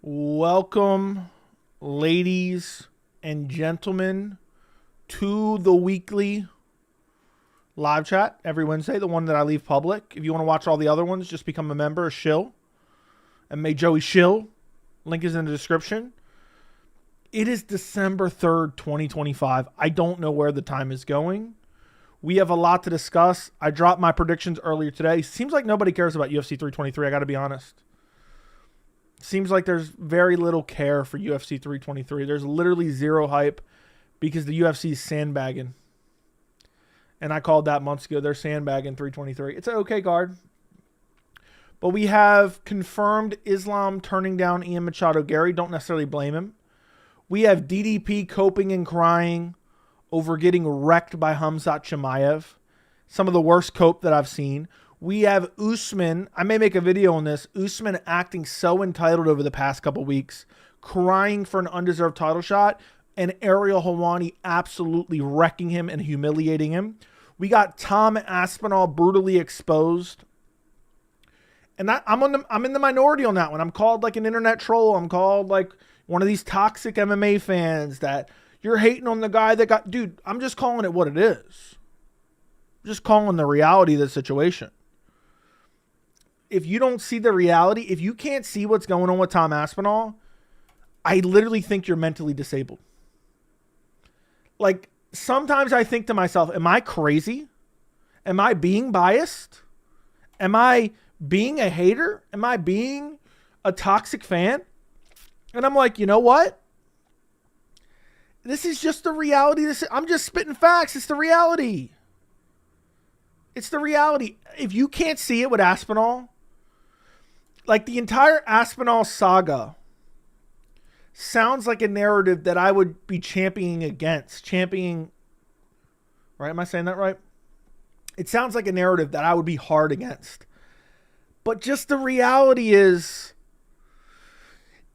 Welcome, ladies and gentlemen, to the weekly live chat every Wednesday, the one that I leave public. If you want to watch all the other ones, just become a member of Shill and make Joey Shill. Link is in the description. It is December 3rd, 2025. I don't know where the time is going. We have a lot to discuss. I dropped my predictions earlier today. Seems like nobody cares about UFC 323. I got to be honest. Seems like there's very little care for UFC 323. There's literally zero hype because the UFC is sandbagging. And I called that months ago. They're sandbagging 323. It's an okay card. But we have confirmed Islam turning down Ian Machado Garry. Don't necessarily blame him. We have DDP coping and crying over getting wrecked by Khamzat Chimaev. Some of the worst cope that I've seen. We have Usman. I may make a video on this. Usman acting so entitled over the past couple weeks, crying for an undeserved title shot, and Ariel Helwani absolutely wrecking him and humiliating him. We got Tom Aspinall brutally exposed. And I'm in the minority on that one. I'm called like an internet troll. I'm called like one of these toxic MMA fans that you're hating on the guy that got... Dude, I'm just calling it what it is. I'm just calling the reality of the situation. If you don't see the reality, if you can't see what's going on with Tom Aspinall, I literally think you're mentally disabled. Like, sometimes I think to myself, am I crazy? Am I being biased? Am I being a hater? Am I being a toxic fan? And I'm like, you know what? This is just the reality. I'm just spitting facts. It's the reality. It's the reality. If you can't see it with Aspinall, like the entire Aspinall saga sounds like a narrative that I would be championing against. Right? Am I saying that right? It sounds like a narrative that I would be hard against. But just the reality is,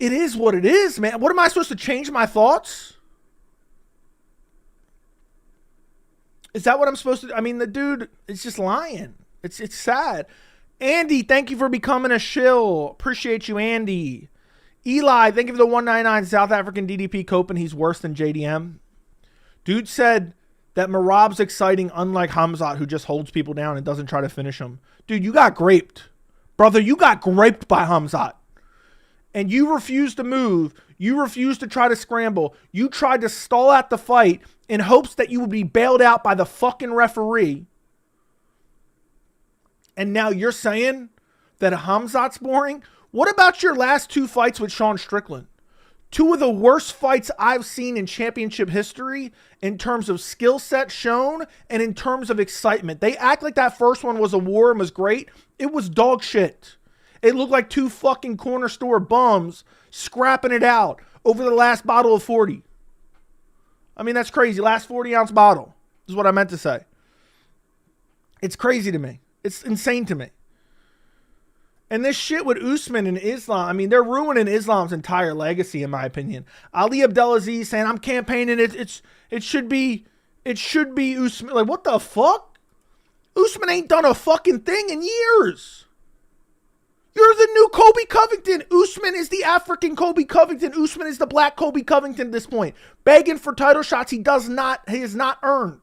it is what it is, man. What am I supposed to change my thoughts? Is that what I'm supposed to do? I mean, the dude is just lying. It's sad. Andy, thank you for becoming a shill. Appreciate you, Andy. Eli, thank you for the 199 South African DDP coping. He's worse than JDM. Dude said that Marab's exciting, unlike Khamzat, who just holds people down and doesn't try to finish them. Dude, you got graped. Brother, you got graped by Khamzat. And you refused to move. You refused to try to scramble. You tried to stall out the fight in hopes that you would be bailed out by the fucking referee. And now you're saying that Khamzat's boring? What about your last two fights with Sean Strickland? Two of the worst fights I've seen in championship history in terms of skill set shown and in terms of excitement. They act like that first one was a war and was great. It was dog shit. It looked like two fucking corner store bums scrapping it out over the last bottle of 40. I mean, that's crazy. Last 40-ounce bottle is what I meant to say. It's crazy to me. It's insane to me. And this shit with Usman and Islam, I mean, they're ruining Islam's entire legacy, in my opinion. Ali Abdelaziz saying, I'm campaigning it should be Usman. Like, what the fuck? Usman ain't done a fucking thing in years. You're the new Kobe Covington. Usman is the African Kobe Covington. Usman is the black Kobe Covington at this point. Begging for title shots he has not earned.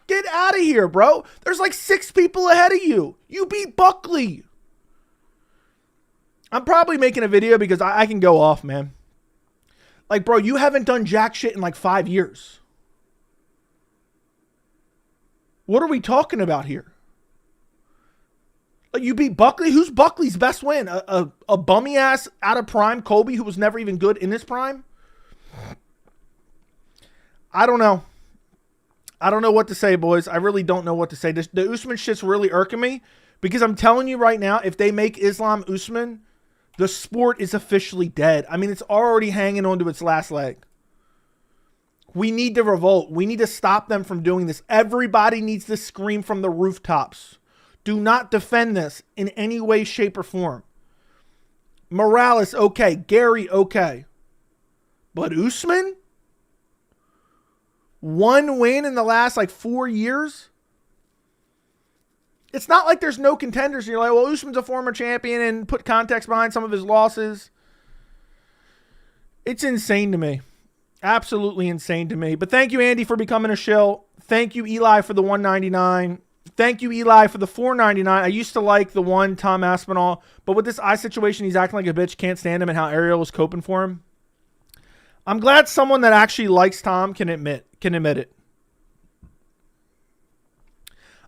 Get out of here, bro. There's like 6 people ahead of you. You beat Buckley. I'm probably making a video because I can go off, man. Like, bro, you haven't done jack shit in like 5 years. What are we talking about here? Like, you beat Buckley? Who's Buckley's best win? A bummy ass out of prime Kobe who was never even good in his prime? I don't know. I don't know what to say, boys. I really don't know what to say. The Usman shit's really irking me because I'm telling you right now, if they make Islam Usman, the sport is officially dead. I mean, it's already hanging on to its last leg. We need to revolt. We need to stop them from doing this. Everybody needs to scream from the rooftops. Do not defend this in any way, shape, or form. Morales, okay. Garry, okay. But Usman? One win in the last like 4 years? It's not like there's no contenders. You're like, well, Usman's a former champion and put context behind some of his losses. It's insane to me. Absolutely insane to me. But thank you, Andy, for becoming a shill. Thank you, Eli, for the $1.99. Thank you, Eli, for the $4.99. I used to like the one Tom Aspinall, but with this eye situation, he's acting like a bitch. Can't stand him and how Ariel was coping for him. I'm glad someone that actually likes Tom can admit it.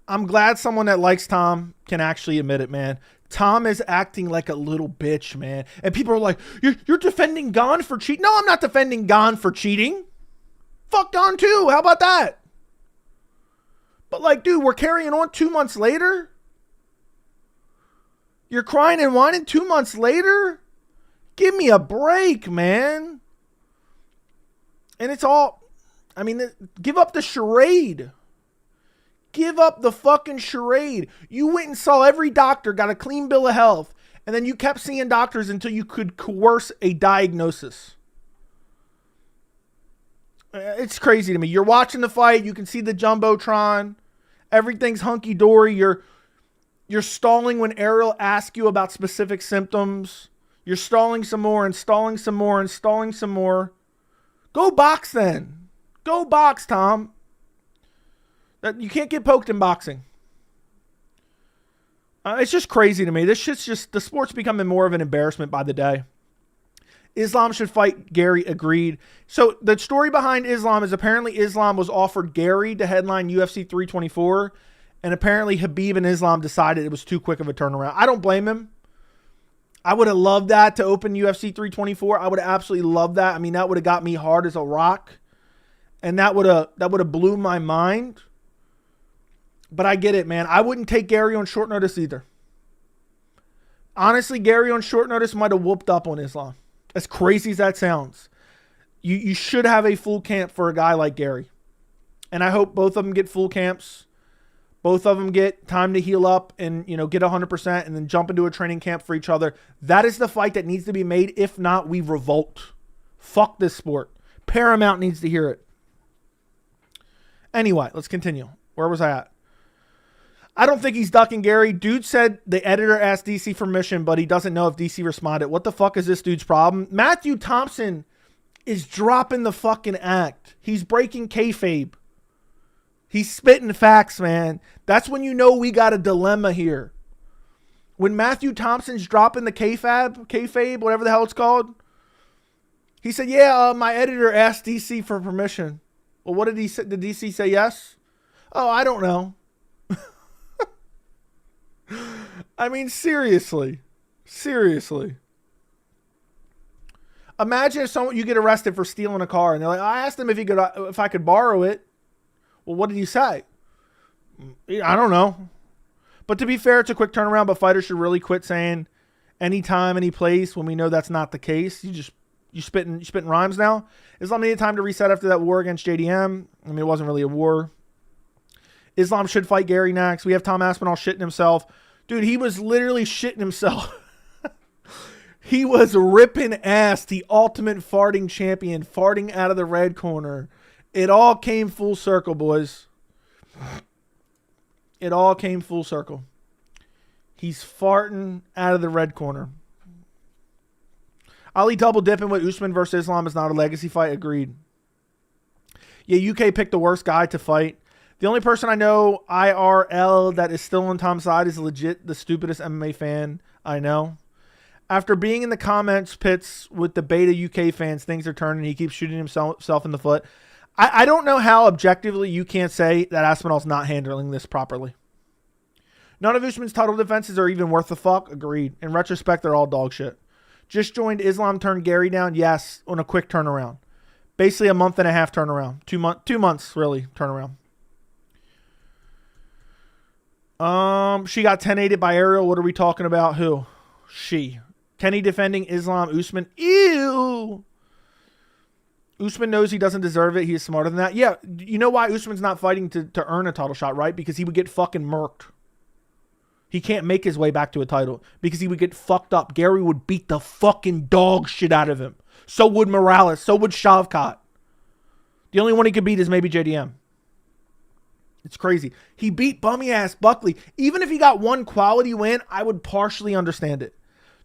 I'm glad someone that likes Tom can actually admit it, man. Tom is acting like a little bitch, man. And people are like, you're defending Gon for cheating. No, I'm not defending Gon for cheating. Fuck Gon too. How about that? But like, dude, we're carrying on 2 months later. You're crying and whining 2 months later? Give me a break, man. And it's all, I mean, give up the charade. Give up the fucking charade. You went and saw every doctor, got a clean bill of health, and then you kept seeing doctors until you could coerce a diagnosis. It's crazy to me. You're watching the fight. You can see the Jumbotron. Everything's hunky-dory. You're stalling when Ariel asks you about specific symptoms. You're stalling some more and stalling some more and stalling some more. Go box then. Go box, Tom. You can't get poked in boxing. It's just crazy to me. This shit's just, the sport's becoming more of an embarrassment by the day. Islam should fight Garry, agreed. So the story behind Islam is apparently Islam was offered Garry to headline UFC 324. And apparently Habib and Islam decided it was too quick of a turnaround. I don't blame him. I would have loved that to open UFC 324. I would have absolutely loved that. I mean, that would have got me hard as a rock. And that would have blew my mind. But I get it, man. I wouldn't take Garry on short notice either. Honestly, Garry on short notice might have whooped up on Islam. As crazy as that sounds. You should have a full camp for a guy like Garry. And I hope both of them get full camps. Both of them get time to heal up and, get 100% and then jump into a training camp for each other. That is the fight that needs to be made. If not, we revolt. Fuck this sport. Paramount needs to hear it. Anyway, let's continue. Where was I at? I don't think he's ducking Garry. Dude said the editor asked DC for permission, but he doesn't know if DC responded. What the fuck is this dude's problem? Matthew Thompson is dropping the fucking act. He's breaking kayfabe. He's spitting facts, man. That's when you know we got a dilemma here. When Matthew Thompson's dropping the kayfabe, whatever the hell it's called. He said, my editor asked DC for permission. Well, what did he say? Did DC say yes? Oh, I don't know. I mean, seriously. Seriously. Imagine if you get arrested for stealing a car and they're like, I asked him if I could borrow it. Well, what did you say? I don't know. But to be fair, it's a quick turnaround, but fighters should really quit saying anytime, any place when we know that's not the case. You spitting rhymes now. Islam needed time to reset after that war against JDM. I mean, it wasn't really a war. Islam should fight Garry next. We have Tom Aspinall shitting himself. Dude, he was literally shitting himself. He was ripping ass, the ultimate farting champion, farting out of the red corner. It all came full circle, boys. It all came full circle. He's farting out of the red corner. Ali double dipping with Usman versus Islam is not a legacy fight. Agreed. Yeah, UK picked the worst guy to fight. The only person I know IRL that is still on Tom's side is legit the stupidest MMA fan I know. After being in the comments pits with the beta UK fans, things are turning. He keeps shooting himself in the foot. I don't know how objectively you can't say that Aspinall's not handling this properly. None of Usman's title defenses are even worth the fuck. Agreed. In retrospect, they're all dog shit. Just joined Islam, turned Garry down. Yes, on a quick turnaround. Basically a month and a half turnaround. 2 months, really, turnaround. She got 10-8'd by Ariel. What are we talking about? Who? She. Kenny defending Islam Usman. Ew. Usman knows he doesn't deserve it. He is smarter than that. Yeah, you know why Usman's not fighting to earn a title shot, right? Because he would get fucking murked. He can't make his way back to a title because he would get fucked up. Garry would beat the fucking dog shit out of him. So would Morales. So would Shavkat. The only one he could beat is maybe JDM. It's crazy. He beat bummy ass Buckley. Even if he got one quality win, I would partially understand it.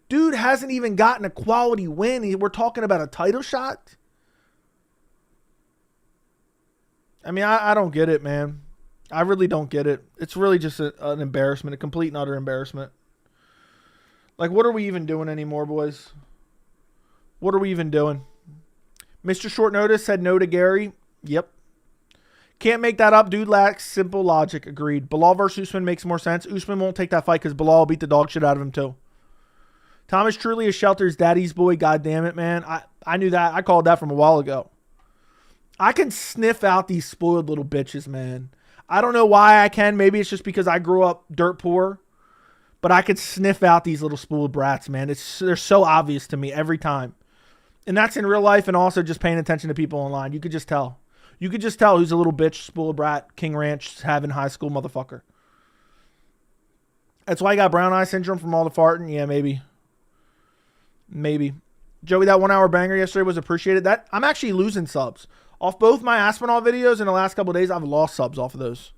Dude hasn't even gotten a quality win. We're talking about a title shot? I mean, I don't get it, man. I really don't get it. It's really just an embarrassment, a complete and utter embarrassment. Like, what are we even doing anymore, boys? What are we even doing? Mr. Short Notice said no to Garry. Yep. Can't make that up. Dude lacks simple logic. Agreed. Bilal versus Usman makes more sense. Usman won't take that fight because Bilal will beat the dog shit out of him too. Thomas truly is Shelter's daddy's boy. God damn it, man. I knew that. I called that from a while ago. I can sniff out these spoiled little bitches, man. I don't know why I can. Maybe it's just because I grew up dirt poor. But I could sniff out these little spoiled brats, man. They're so obvious to me every time. And that's in real life and also just paying attention to people online. You could just tell. You could just tell who's a little bitch, spoiled brat, King Ranch, having high school motherfucker. That's why I got brown eye syndrome from all the farting. Yeah, maybe. Maybe. Joey, that 1 hour banger yesterday was appreciated. I'm actually losing subs. Off both my Aspinall videos in the last couple of days, I've lost subs off of those.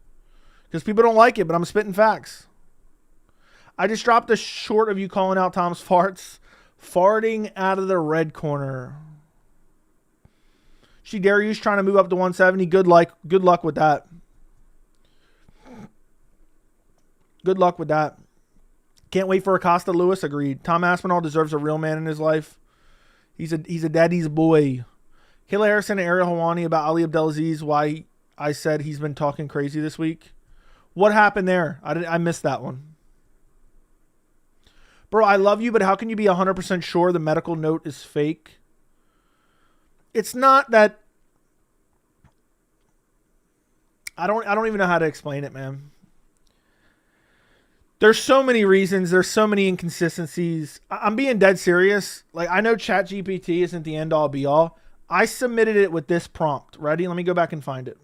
Because people don't like it, but I'm spitting facts. I just dropped a short of you calling out Tom's farts. Farting out of the red corner. She Darius trying to move up to 170. Good luck with that. Good luck with that. Can't wait for Acosta Lewis. Agreed. Tom Aspinall deserves a real man in his life. He's a daddy's boy. Kayla Harrison and Ariel Helwani about Ali Abdelaziz. Why I said he's been talking crazy this week. What happened there? I missed that one. Bro, I love you, but how can you be 100% sure the medical note is fake? It's not that. I don't even know how to explain it, man. There's so many reasons. There's so many inconsistencies. I'm being dead serious. Like, I know ChatGPT isn't the end all be all. I submitted it with this prompt. Ready? Let me go back and find it.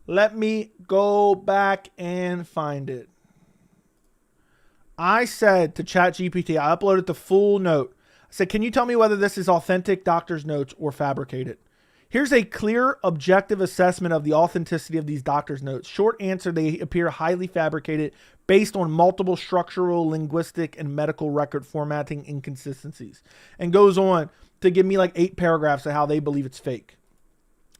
Let me go back and find it. I said to ChatGPT, I uploaded the full note. I said, can you tell me whether this is authentic doctor's notes or fabricated? Here's a clear, objective assessment of the authenticity of these doctor's notes. Short answer, they appear highly fabricated based on multiple structural, linguistic, and medical record formatting inconsistencies. And goes on to give me like 8 paragraphs of how they believe it's fake.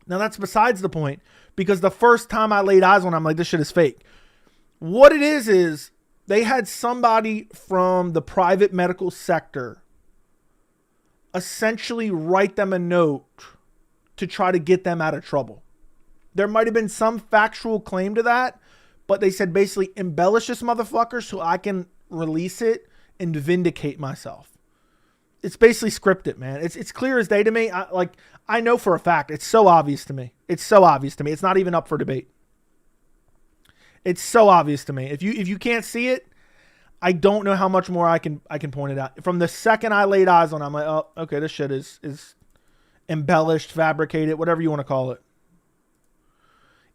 Now, that's besides the point, because the first time I laid eyes on it, I'm like, this shit is fake. What it is they had somebody from the private medical sector essentially write them a note to try to get them out of trouble. There might have been some factual claim to that, but they said basically embellish this motherfucker so I can release it and vindicate myself. It's basically scripted, man. It's clear as day to me. I know for a fact. It's so obvious to me. It's so obvious to me. It's not even up for debate. It's so obvious to me. If you can't see it, I don't know how much more I can point it out. From the second I laid eyes on it, I'm like, oh, okay, this shit is embellished, fabricated, whatever you want to call it.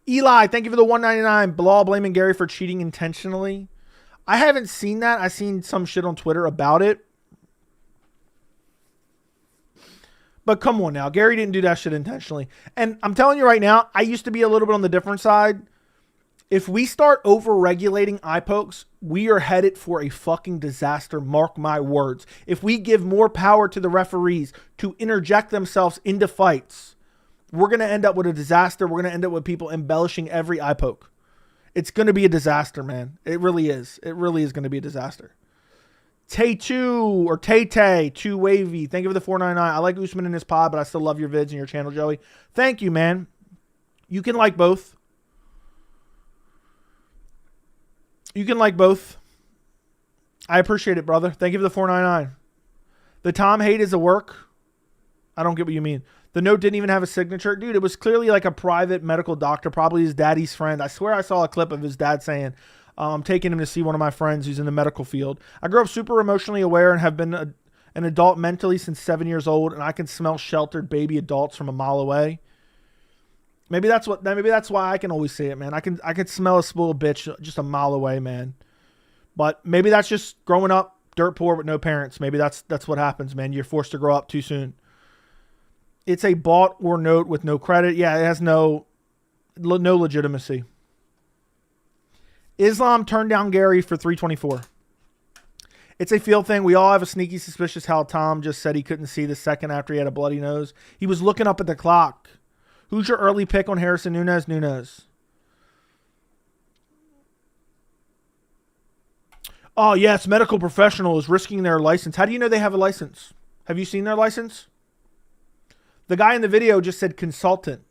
Eli, thank you for the $1.99. Bilal blaming Garry for cheating intentionally. I haven't seen that. I seen some shit on Twitter about it. But come on now. Garry didn't do that shit intentionally. And I'm telling you right now, I used to be a little bit on the different side. If we start over-regulating eye pokes, we are headed for a fucking disaster. Mark my words. If we give more power to the referees to interject themselves into fights, we're going to end up with a disaster. We're going to end up with people embellishing every eye poke. It's going to be a disaster, man. It really is. It really is going to be a disaster. Tay2 or Tay 2 Wavy. Thank you for the $4.99. I like Usman in his pod, but I still love your vids and your channel, Joey. Thank you, man. You can like both. You can like both. I appreciate it, brother. Thank you for the $4.99. The Tom hate is a work. I don't get what you mean. The note didn't even have a signature. Dude, it was clearly like a private medical doctor, probably his daddy's friend. I swear I saw a clip of his dad saying, I'm taking him to see one of my friends who's in the medical field. I grew up super emotionally aware and have been an adult mentally since 7 years old, and I can smell sheltered baby adults from a mile away. Maybe that's why I can always say it, man. I can smell a spoiled bitch just a mile away, man. But maybe that's just growing up dirt poor with no parents. Maybe that's what happens, man. You're forced to grow up too soon. It's a bought or note with no credit. Yeah, it has no legitimacy. Islam turned down Garry for 324. It's a field thing. We all have a sneaky suspicious how Tom just said he couldn't see the second after he had a bloody nose. He was looking up at the clock. Who's your early pick on Harrison Nunes? Nunes. Oh, yes, medical professional is risking their license. How do you know they have a license? Have you seen their license? The guy in the video just said consultant.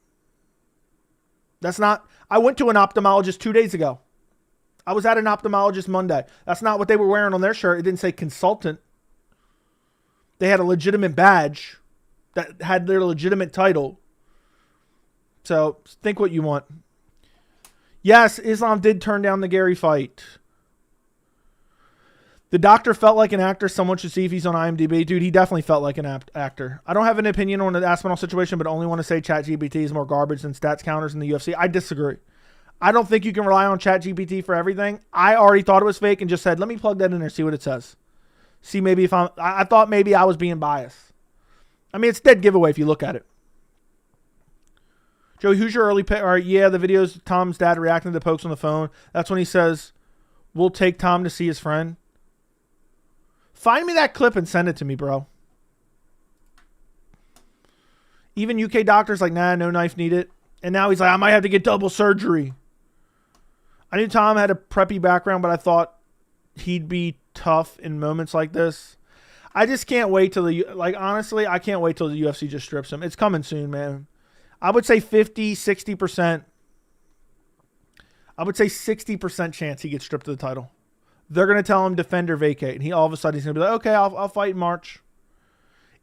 That's not... I went to an ophthalmologist 2 days ago. I was at an ophthalmologist Monday. That's not what they were wearing on their shirt. It didn't say consultant. They had a legitimate badge that had their legitimate title. So, think what you want. Yes, Islam did turn down the Garry fight. The doctor felt like an actor. Someone should see if he's on IMDb. Dude, he definitely felt like an actor. I don't have an opinion on the Aspinall situation, but only want to say ChatGPT is more garbage than stats counters in the UFC. I disagree. I don't think you can rely on ChatGPT for everything. I already thought it was fake and just said, let me plug that in there, see what it says. See maybe if I thought maybe I was being biased. I mean, it's dead giveaway if you look at it. Joey, who's your early pick? All right, yeah, the videos Tom's dad reacting to the pokes on the phone. That's when he says, we'll take Tom to see his friend. Find me that clip and send it to me, bro. Even UK doctors like, nah, no knife needed. And now he's like, I might have to get double surgery. I knew Tom had a preppy background, but I thought he'd be tough in moments like this. I just can't wait till honestly, I can't wait till the UFC just strips him. It's coming soon, man. I would say 50, 60%. I would say 60% chance he gets stripped of the title. They're going to tell him defend or vacate. And all of a sudden he's going to be like, okay, I'll fight in March.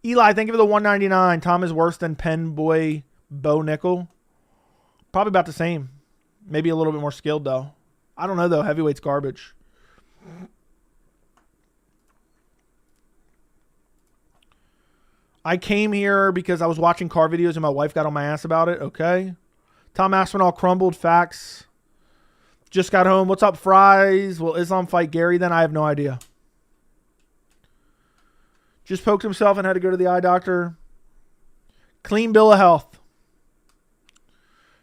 Eli, thank you for the 199. Tom is worse than Penn Boy Bo Nickel. Probably about the same. Maybe a little bit more skilled, though. I don't know, though. Heavyweight's garbage. I came here because I was watching car videos and my wife got on my ass about it. Okay. Tom Aspinall crumbled. Facts. Just got home. What's up, Fries? Will Islam fight Garry then? I have no idea. Just poked himself and had to go to the eye doctor. Clean bill of health.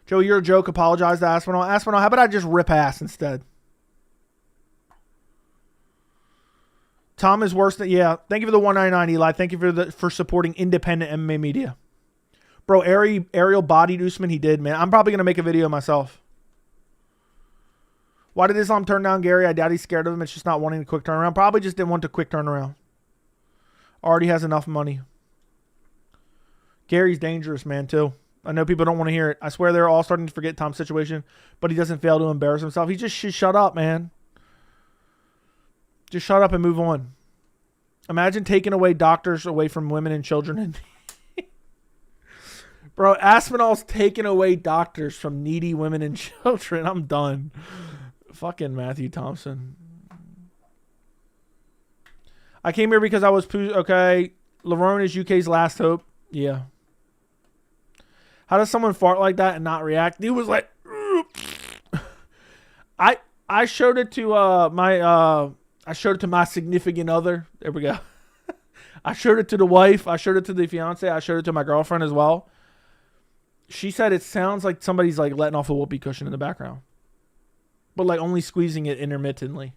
Joe, you're a joke. Apologize to Aspinall. Aspinall, how about I just rip ass instead? Tom is worse than... Yeah, thank you for the 199, Eli. Thank you for supporting independent MMA media. Bro, Ariel bodied Usman. He did, man. I'm probably going to make a video myself. Why did Islam turn down Garry? I doubt he's scared of him. It's just not wanting a quick turnaround. Probably just didn't want a quick turnaround. Already has enough money. Gary's dangerous, man, too. I know people don't want to hear it. I swear they're all starting to forget Tom's situation, but he doesn't fail to embarrass himself. He just should shut up, man. Just shut up and move on. Imagine taking away doctors away from women and children. Bro, Aspinall's taking away doctors from needy women and children. I'm done. Fucking Matthew Thompson. I came here because I was... Okay. Lerone is UK's last hope. Yeah. How does someone fart like that and not react? He was like... I showed it to I showed it to my significant other. There we go. I showed it to the wife. I showed it to the fiance. I showed it to my girlfriend as well. She said it sounds like somebody's like letting off a whoopee cushion in the background. But like only squeezing it intermittently.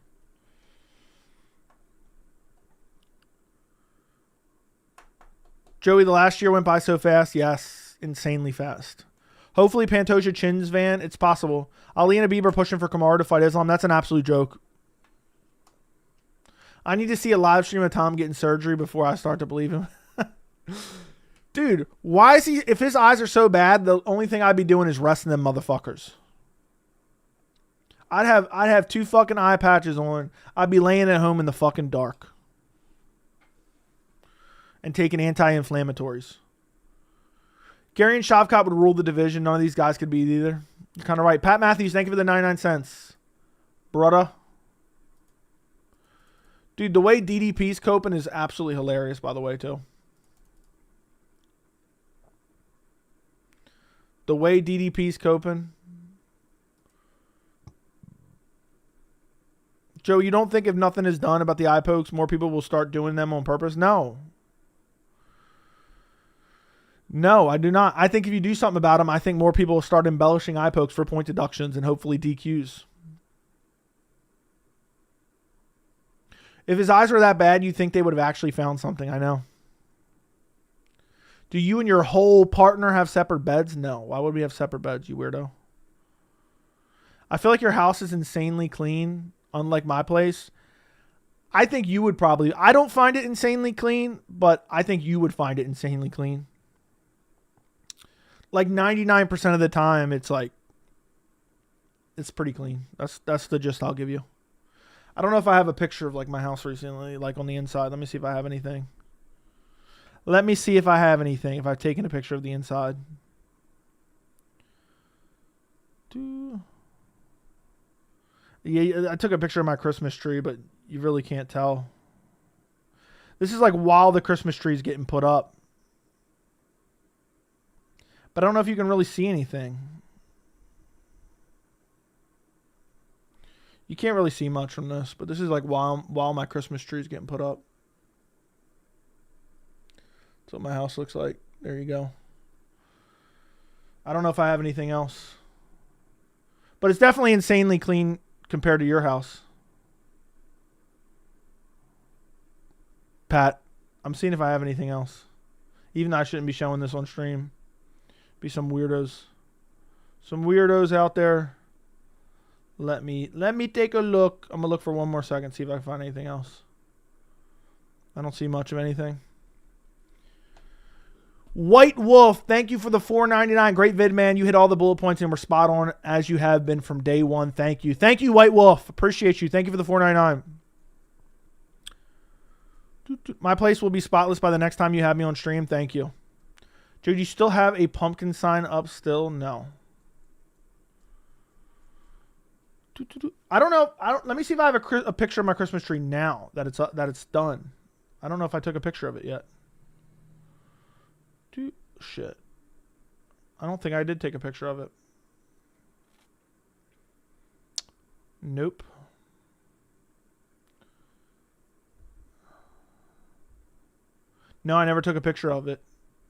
Joey, the last year went by so fast. Yes, insanely fast. Hopefully Pantoja chins Van. It's possible. Ali and Bieber pushing for Kamaru to fight Islam. That's an absolute joke. I need to see a live stream of Tom getting surgery before I start to believe him. Dude, why is he... If his eyes are so bad, the only thing I'd be doing is resting them motherfuckers. I'd have 2 fucking eye patches on. I'd be laying at home in the fucking dark. And taking anti-inflammatories. Garry and Shavkat would rule the division. None of these guys could beat either. You're kind of right. Pat Matthews, thank you for the 99 cents. Brother. Dude, the way DDP's coping is absolutely hilarious, by the way, too. The way DDP's coping. Joe, you don't think if nothing is done about the eye pokes, more people will start doing them on purpose? No. No, I do not. I think if you do something about them, I think more people will start embellishing eye pokes for point deductions and hopefully DQs. If his eyes were that bad, you'd think they would have actually found something. I know. Do you and your whole partner have separate beds? No. Why would we have separate beds, you weirdo? I feel like your house is insanely clean, unlike my place. I think you would probably... I don't find it insanely clean, but I think you would find it insanely clean. Like 99% of the time, it's like... It's pretty clean. That's the gist I'll give you. I don't know if I have a picture of like my house recently, like on the inside. Let me see if I have anything. Let me see if I have anything. If I've taken a picture of the inside. Yeah, I took a picture of my Christmas tree, but you really can't tell. This is like while the Christmas tree is getting put up. But I don't know if you can really see anything. You can't really see much from this, but this is like while my Christmas tree is getting put up. That's what my house looks like. There you go. I don't know if I have anything else. But it's definitely insanely clean compared to your house. Pat, I'm seeing if I have anything else. Even though I shouldn't be showing this on stream. Be some weirdos. Some weirdos out there. Let me take a look. I'm going to look for one more second, see if I can find anything else. I don't see much of anything. White Wolf, thank you for the $4.99. Great vid, man. You hit all the bullet points and were spot on as you have been from day one. Thank you. Thank you, White Wolf. Appreciate you. Thank you for the $4.99. My place will be spotless by the next time you have me on stream. Thank you. Dude, you still have a pumpkin sign up still? No. I don't know. Let me see if I have a picture of my Christmas tree now that it's done. I don't know if I took a picture of it yet. Shit. I don't think I did take a picture of it. Nope. No, I never took a picture of it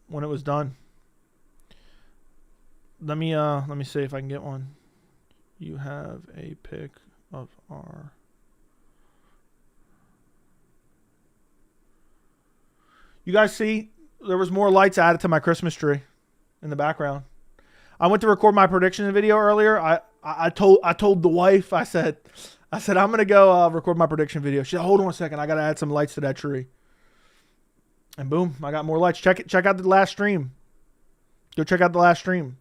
when it was done. Let me see if I can get one. You have a pic of our... You guys see? There was more lights added to my Christmas tree in the background. I went to record my prediction video earlier. I told the wife, I said I'm going to go record my prediction video. She said, hold on a second. I got to add some lights to that tree. And boom, I got more lights. Check out the last stream. Go check out the last stream.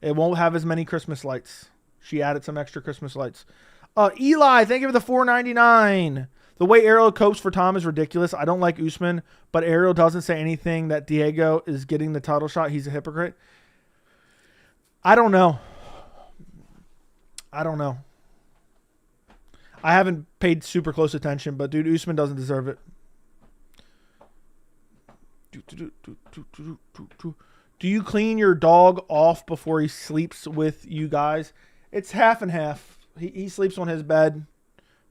It won't have as many Christmas lights. She added some extra Christmas lights. Eli, thank you for the $4.99. The way Ariel copes for Tom is ridiculous. I don't like Usman, but Ariel doesn't say anything that Diego is getting the title shot. He's a hypocrite. I don't know. I haven't paid super close attention, but dude, Usman doesn't deserve it. Do you clean your dog off before he sleeps with you guys? It's half and half. He sleeps on his bed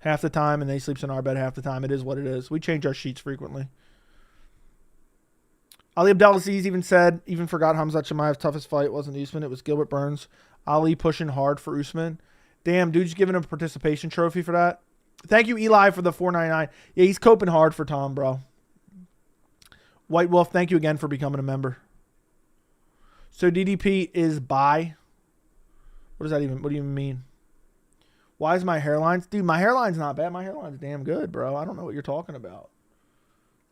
half the time, and then he sleeps in our bed half the time. It is what it is. We change our sheets frequently. Ali Abdelaziz even forgot Khamzat Chimaev's toughest fight wasn't Usman. It was Gilbert Burns. Ali pushing hard for Usman. Damn, dude's giving him a participation trophy for that. Thank you, Eli, for the $4.99. Yeah, he's coping hard for Tom, bro. White Wolf, thank you again for becoming a member. So DDP is bi. What do you even mean? Why is my hairline? Dude, my hairline's not bad. My hairline's damn good, bro. I don't know what you're talking about.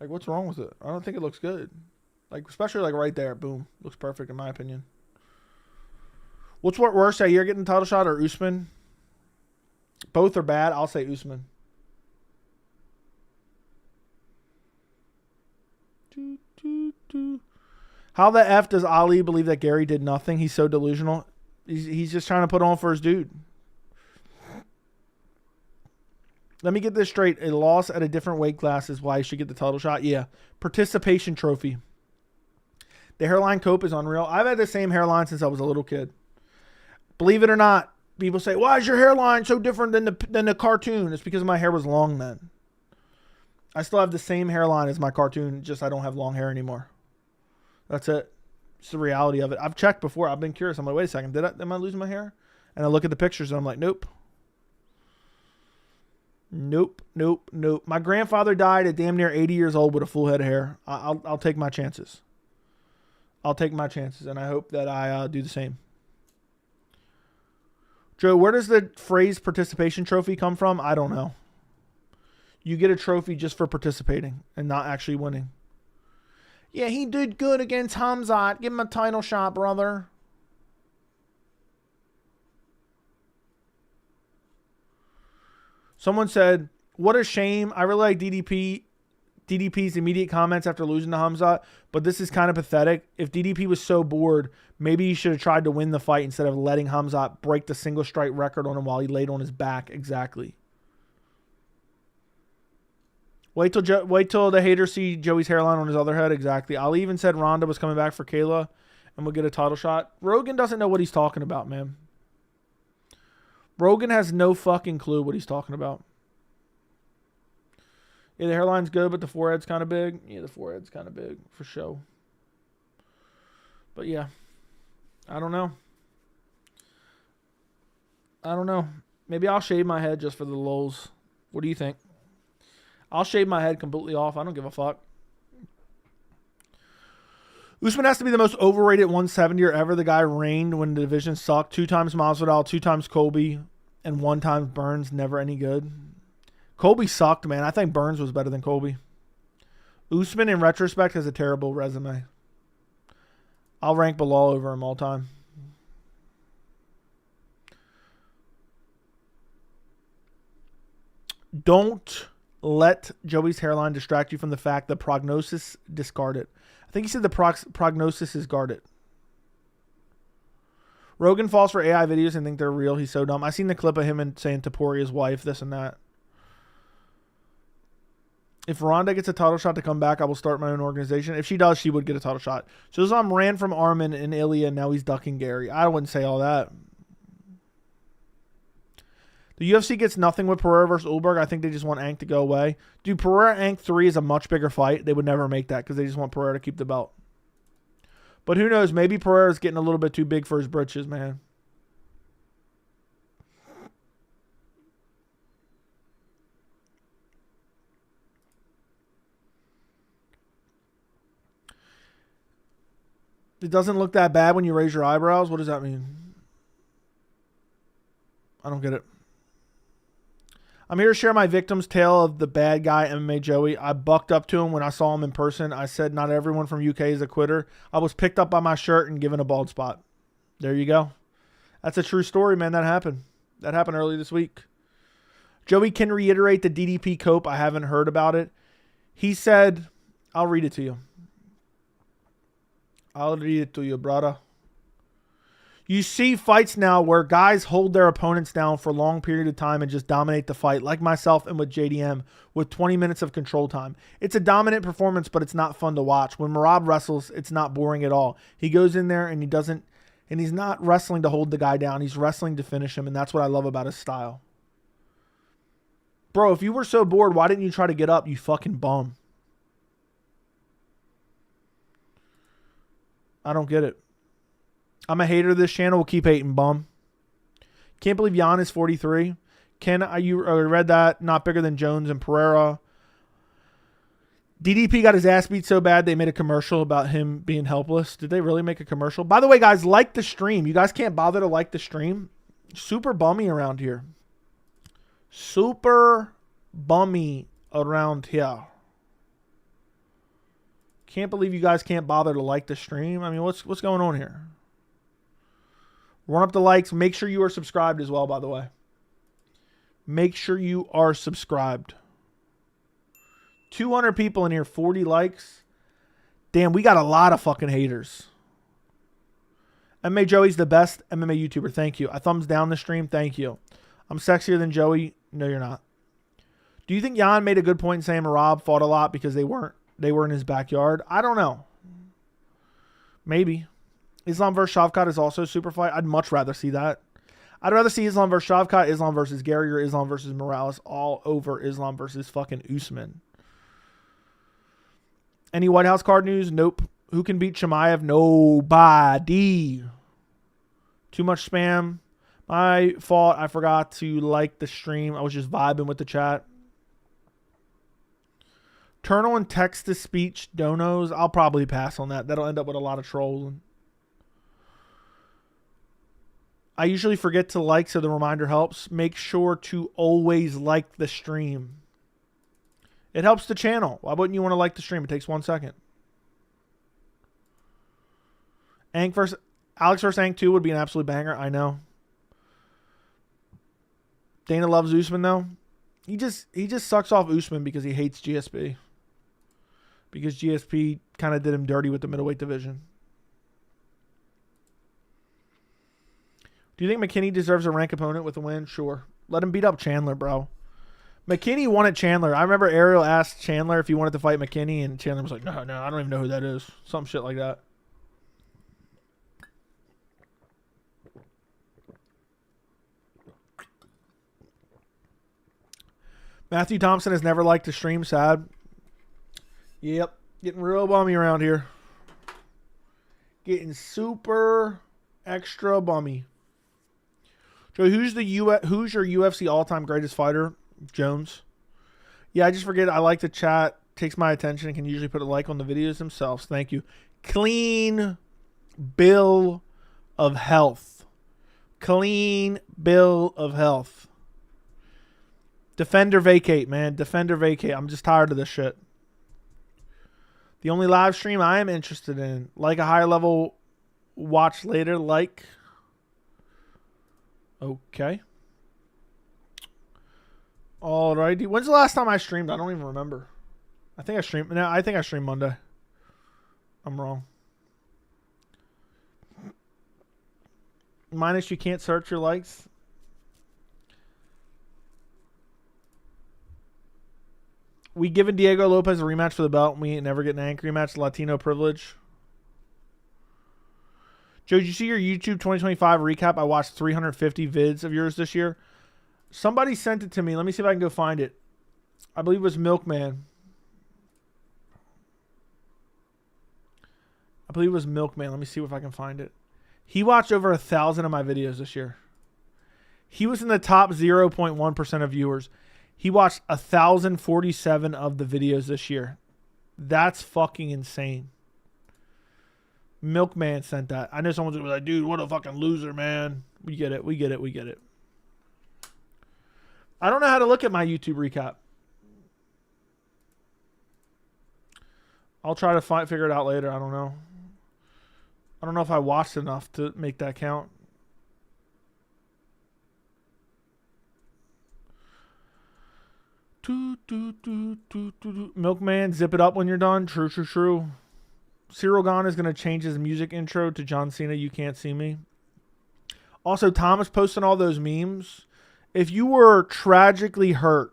Like, what's wrong with it? I don't think it looks good. Like, especially like right there. Boom. Looks perfect in my opinion. What's worse, Yair getting the title shot or Usman? Both are bad. I'll say Usman. How the F does Ali believe that Gary did nothing? He's so delusional. He's just trying to put on for his dude. Let me get this straight. A loss at a different weight class is why he should get the title shot. Yeah. Participation trophy. The hairline cope is unreal. I've had the same hairline since I was a little kid. Believe it or not, people say, why is your hairline so different than the cartoon? It's because my hair was long then. I still have the same hairline as my cartoon, just I don't have long hair anymore. That's it. It's the reality of it. I've checked before. I've been curious. I'm like, wait a second. Am I losing my hair? And I look at the pictures and I'm like, nope. Nope. My grandfather died at damn near 80 years old with a full head of hair. I'll take my chances. And I hope that I do the same. Joe, where does the phrase participation trophy come from? I don't know. You get a trophy just for participating and not actually winning. Yeah, he did good against Khamzat. Give him a title shot, brother. Someone said, what a shame. I really like DDP's immediate comments after losing to Khamzat, but this is kind of pathetic. If DDP was so bored, maybe he should have tried to win the fight instead of letting Khamzat break the single strike record on him while he laid on his back. Exactly. Wait till the haters see Joey's hairline on his other head. Exactly. Ali even said Ronda was coming back for Kayla and we'll get a title shot. Rogan doesn't know what he's talking about, man. Rogan has no fucking clue what he's talking about. Yeah, the hairline's good, but the forehead's kind of big. Yeah, the forehead's kind of big for show. But yeah, I don't know. Maybe I'll shave my head just for the lulz. What do you think? I'll shave my head completely off. I don't give a fuck. Usman has to be the most overrated 170er ever. The guy reigned when the division sucked. 2 times Masvidal, 2 times Colby, and 1 time Burns. Never any good. Colby sucked, man. I think Burns was better than Colby. Usman, in retrospect, has a terrible resume. I'll rank Bilal over him all time. Don't let Joey's hairline distract you from the fact that prognosis discarded. I think he said the prognosis is guarded. Rogan falls for AI videos and think they're real. He's so dumb. I seen the clip of him and saying Taporia's wife, this and that. If Ronda gets a title shot to come back, I will start my own organization. If she does, she would get a title shot. So Islam ran from Arman and Ilya, and now he's ducking Gary. I wouldn't say all that. The UFC gets nothing with Pereira versus Ulberg. I think they just want Ank to go away. Dude, Pereira-Ank 3 is a much bigger fight. They would never make that because they just want Pereira to keep the belt. But who knows? Maybe Pereira's getting a little bit too big for his britches, man. It doesn't look that bad when you raise your eyebrows. What does that mean? I don't get it. I'm here to share my victim's tale of the bad guy, MMA Joey. I bucked up to him when I saw him in person. I said, not everyone from UK is a quitter. I was picked up by my shirt and given a bald spot. There you go. That's a true story, man. That happened. That happened early this week. Joey can reiterate the DDP cope. I haven't heard about it. He said, I'll read it to you. I'll read it to you, brother. You see fights now where guys hold their opponents down for a long period of time and just dominate the fight, like myself and with JDM, with 20 minutes of control time. It's a dominant performance, but it's not fun to watch. When Merab wrestles, it's not boring at all. He goes in there and he's not wrestling to hold the guy down. He's wrestling to finish him, and that's what I love about his style. Bro, if you were so bored, why didn't you try to get up, you fucking bum? I don't get it. I'm a hater of this channel. We'll keep hating, bum. Can't believe Jan is 43. You read that? Not bigger than Jones and Pereira. DDP got his ass beat so bad they made a commercial about him being helpless. Did they really make a commercial? By the way, guys, like the stream. You guys can't bother to like the stream. Super bummy around here. Super bummy around here. Can't believe you guys can't bother to like the stream. I mean, what's going on here? Run up the likes. Make sure you are subscribed as well, by the way. Make sure you are subscribed. 200 people in here, 40 likes. Damn, we got a lot of fucking haters. MMA Joey's the best MMA YouTuber. Thank you. I thumbs down the stream. Thank you. I'm sexier than Joey. No, you're not. Do you think Jan made a good point in saying Merab fought a lot because they were in his backyard? I don't know. Maybe. Islam versus Shavkat is also a super fight. I'd much rather see that. I'd rather see Islam versus Shavkat, Islam versus Gary, or Islam versus Morales all over Islam versus fucking Usman. Any White House card news? Nope. Who can beat Chimaev? Nobody. Too much spam. My fault. I forgot to like the stream. I was just vibing with the chat. Turtle and text-to-speech donos. I'll probably pass on that. That'll end up with a lot of trolling. I usually forget to like, so the reminder helps. Make sure to always like the stream. It helps the channel. Why wouldn't you want to like the stream? It takes 1 second. Alex versus Ank 2 would be an absolute banger. I know. Dana loves Usman, though. He just sucks off Usman because he hates GSP. Because GSP kind of did him dirty with the middleweight division. Do you think McKinney deserves a rank opponent with a win? Sure. Let him beat up Chandler, bro. McKinney won at Chandler. I remember Ariel asked Chandler if he wanted to fight McKinney, and Chandler was like, no, I don't even know who that is. Some shit like that. Matthew Thompson has never liked to stream. Sad. Yep. Getting real bummy around here. Getting super extra bummy. Joey, who's your UFC all-time greatest fighter? Jones. Yeah, I just forget. I like the chat. Takes my attention and can usually put a like on the videos themselves. Thank you. Clean bill of health. Clean bill of health. Defender vacate, man. Defender vacate. I'm just tired of this shit. The only live stream I am interested in. Like a higher level, watch later. Like. Okay. Alrighty. When's the last time I streamed? I don't even remember. I think I streamed. No, I think I streamed Monday. I'm wrong. Minus you can't search your likes. We given Diego Lopez a rematch for the belt, and we ain't never getting an anchor rematch. Latino privilege. Joe, did you see your YouTube 2025 recap? I watched 350 vids of yours this year. Somebody sent it to me. Let me see if I can go find it. I believe it was Milkman. Let me see if I can find it. He watched over 1,000 of my videos this year. He was in the top 0.1% of viewers. He watched 1,047 of the videos this year. That's fucking insane. Milkman sent that. I know someone's gonna be like, dude, what a fucking loser, man. We get it. I don't know how to look at my YouTube recap. I'll try to figure it out later. I don't know. I don't know if I watched enough to make that count. Milkman, zip it up when you're done. True. Cyril Gahn is going to change his music intro to John Cena, You Can't See Me. Also, Thomas posting all those memes. If you were tragically hurt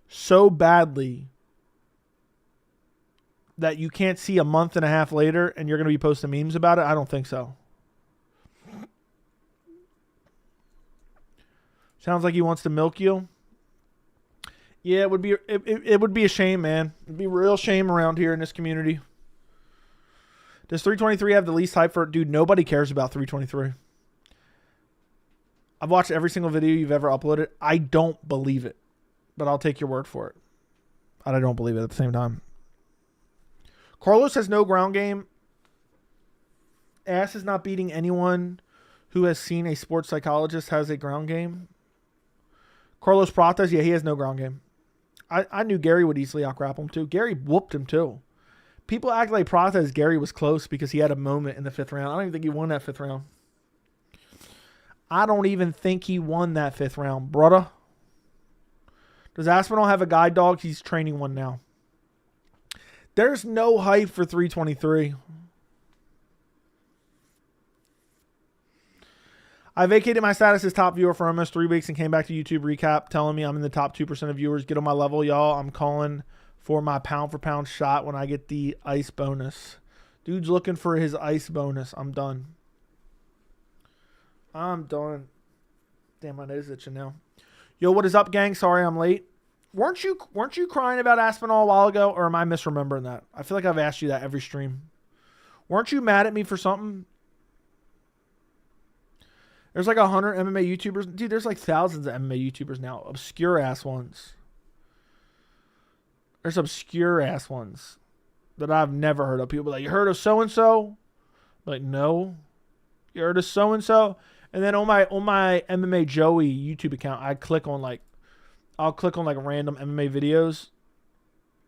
so badly that you can't see a month and a half later and you're going to be posting memes about it, I don't think so. Sounds like he wants to milk you. Yeah, it would be a shame, man. It'd be a real shame around here in this community. Does 323 have the least hype for it? Dude, nobody cares about 323. I've watched every single video you've ever uploaded. I don't believe it, but I'll take your word for it. I don't believe it at the same time. Carlos has no ground game. Ass is not beating anyone who has seen a sports psychologist has a ground game. Carlos Pratas, yeah, he has no ground game. I knew Gary would easily out-grapple him too. Gary whooped him too. People act like Pratas, Gary was close because he had a moment in the 5th round. I don't even think he won that 5th round. I don't even think he won that 5th round, brother. Does Aspinall have a guide dog? He's training one now. There's no hype for 323. I vacated my status as top viewer for almost 3 weeks and came back to YouTube recap telling me I'm in the top 2% of viewers. Get on my level, y'all. I'm calling for my pound-for-pound shot when I get the ice bonus. Dude's looking for his ice bonus. I'm done. Damn, my nose is itching now. Yo, what is up, gang? Sorry I'm late. Weren't you crying about Aspinall a while ago, or am I misremembering that? I feel like I've asked you that every stream. Weren't you mad at me for something? There's like 100 MMA YouTubers. Dude, there's like thousands of MMA YouTubers now. Obscure ass ones. There's obscure ass ones that I've never heard of. People be like, you heard of so-and-so? Like, no. You heard of so-and-so? And then on my MMA Joey YouTube account, I'll click on like random MMA videos.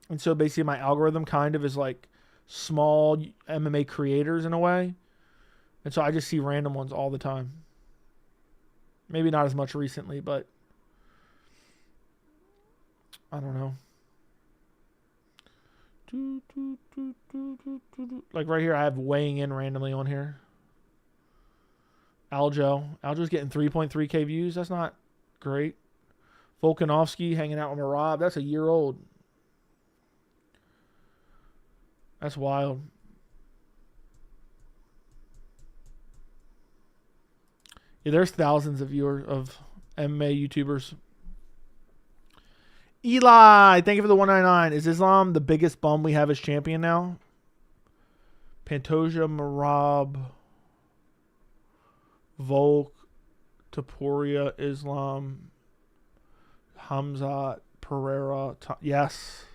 And so basically my algorithm kind of is like small MMA creators in a way. And so I just see random ones all the time. Maybe not as much recently, but I don't know. Like right here, I have weighing in randomly on here. Aljo's getting 3.3K views. That's not great. Volkanovski hanging out with Marab. That's a year old. That's wild. Yeah, there's thousands of viewers of MMA YouTubers. Eli, thank you for the 199. Is Islam the biggest bum we have as champion now? Pantoja, Marab, Volk, Taporia, Islam, Khamzat, Pereira. Yes.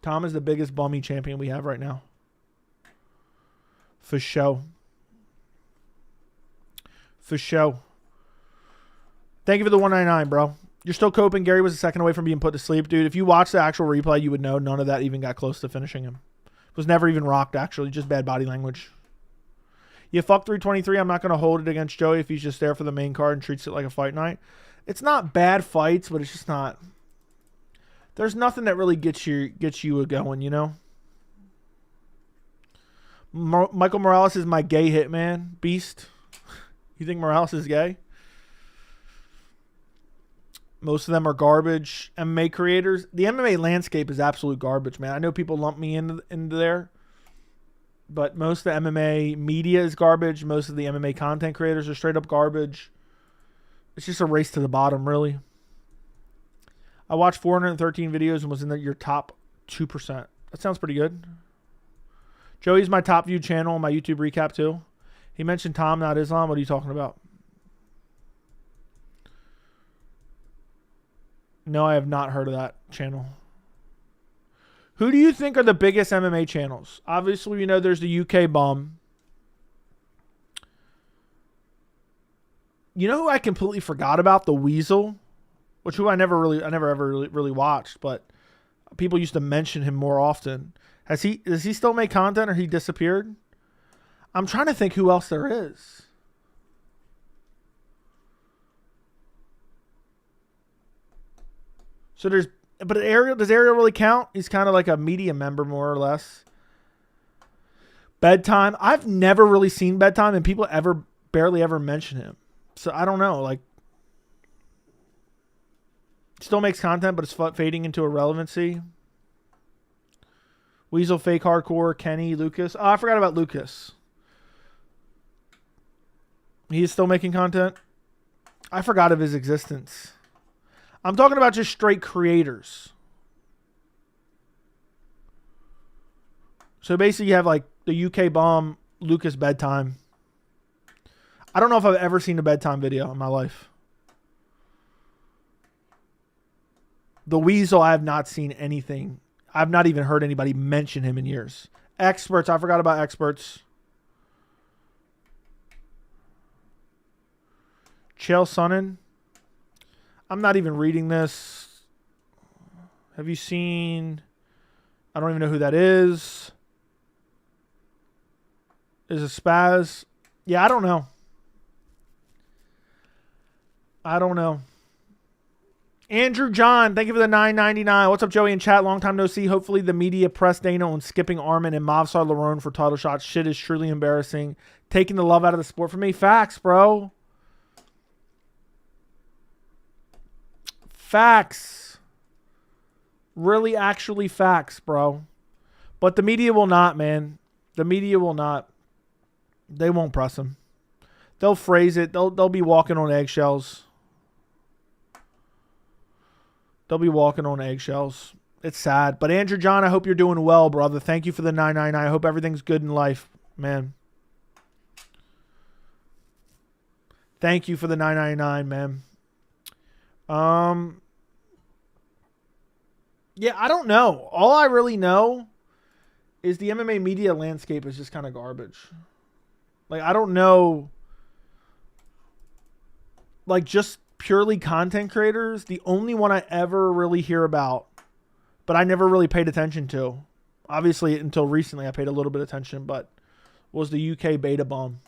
Tom is the biggest bummy champion we have right now. For show. For show. Thank you for the 199, bro. You're still coping. Gary was a second away from being put to sleep. Dude, if you watch the actual replay, you would know none of that even got close to finishing him. Was never even rocked, actually. Just bad body language. You fuck 323. I'm not going to hold it against Joey if he's just there for the main card and treats it like a fight night. It's not bad fights, but it's just not. There's nothing that really gets you going, you know? Michael Morales is my gay hitman. Beast. You think Morales is gay? Most of them are garbage MMA creators. The MMA landscape is absolute garbage, man. I know people lump me into there. But most of the MMA media is garbage. Most of the MMA content creators are straight up garbage. It's just a race to the bottom, really. I watched 413 videos and was in your top 2%. That sounds pretty good. Joey's my top viewed channel on my YouTube recap, too. He mentioned Tom, not Islam. What are you talking about? No, I have not heard of that channel. Who do you think are the biggest MMA channels? Obviously, we know there's the UK Bum. You know who I completely forgot about? The Weasel, which I never ever really watched, but people used to mention him more often. Does he still make content or he disappeared? I'm trying to think who else there is. So but Ariel, does Ariel really count? He's kind of like a media member, more or less. Bedtime. I've never really seen Bedtime, and people barely ever mention him. So I don't know. Like, still makes content, but it's fading into irrelevancy. Weasel, Fake Hardcore, Kenny, Lucas. Oh, I forgot about Lucas. He's still making content. I forgot of his existence. I'm talking about just straight creators. So basically you have like the UK Bomb, Lucas Bedtime. I don't know if I've ever seen a Bedtime video in my life. The Weasel, I have not seen anything. I've not even heard anybody mention him in years. Experts, I forgot about Experts. Chael Sonnen. I'm not even reading this. Have you seen... I don't even know who that is. Is it Spaz? Yeah, I don't know. I don't know. Andrew John, thank you for the $9.99. What's up, Joey in chat? Long time no see. Hopefully the media pressed Dana on skipping Armin and Movsar Lerone for title shots. Shit is truly embarrassing. Taking the love out of the sport for me. Facts, bro. Facts. Really, actually facts, bro. But the media will not, man. The media will not. They won't press him. They'll phrase it. They'll be walking on eggshells. They'll be walking on eggshells. It's sad. But Andrew John, I hope you're doing well, brother. Thank you for the $9.99. I hope everything's good in life, man. Thank you for the $9.99, man. Yeah, I don't know. All I really know is the MMA media landscape is just kind of garbage. Like, I don't know. Like, just purely content creators, the only one I ever really hear about, but I never really paid attention to. Obviously, until recently, I paid a little bit of attention, but was the UK beta bomb.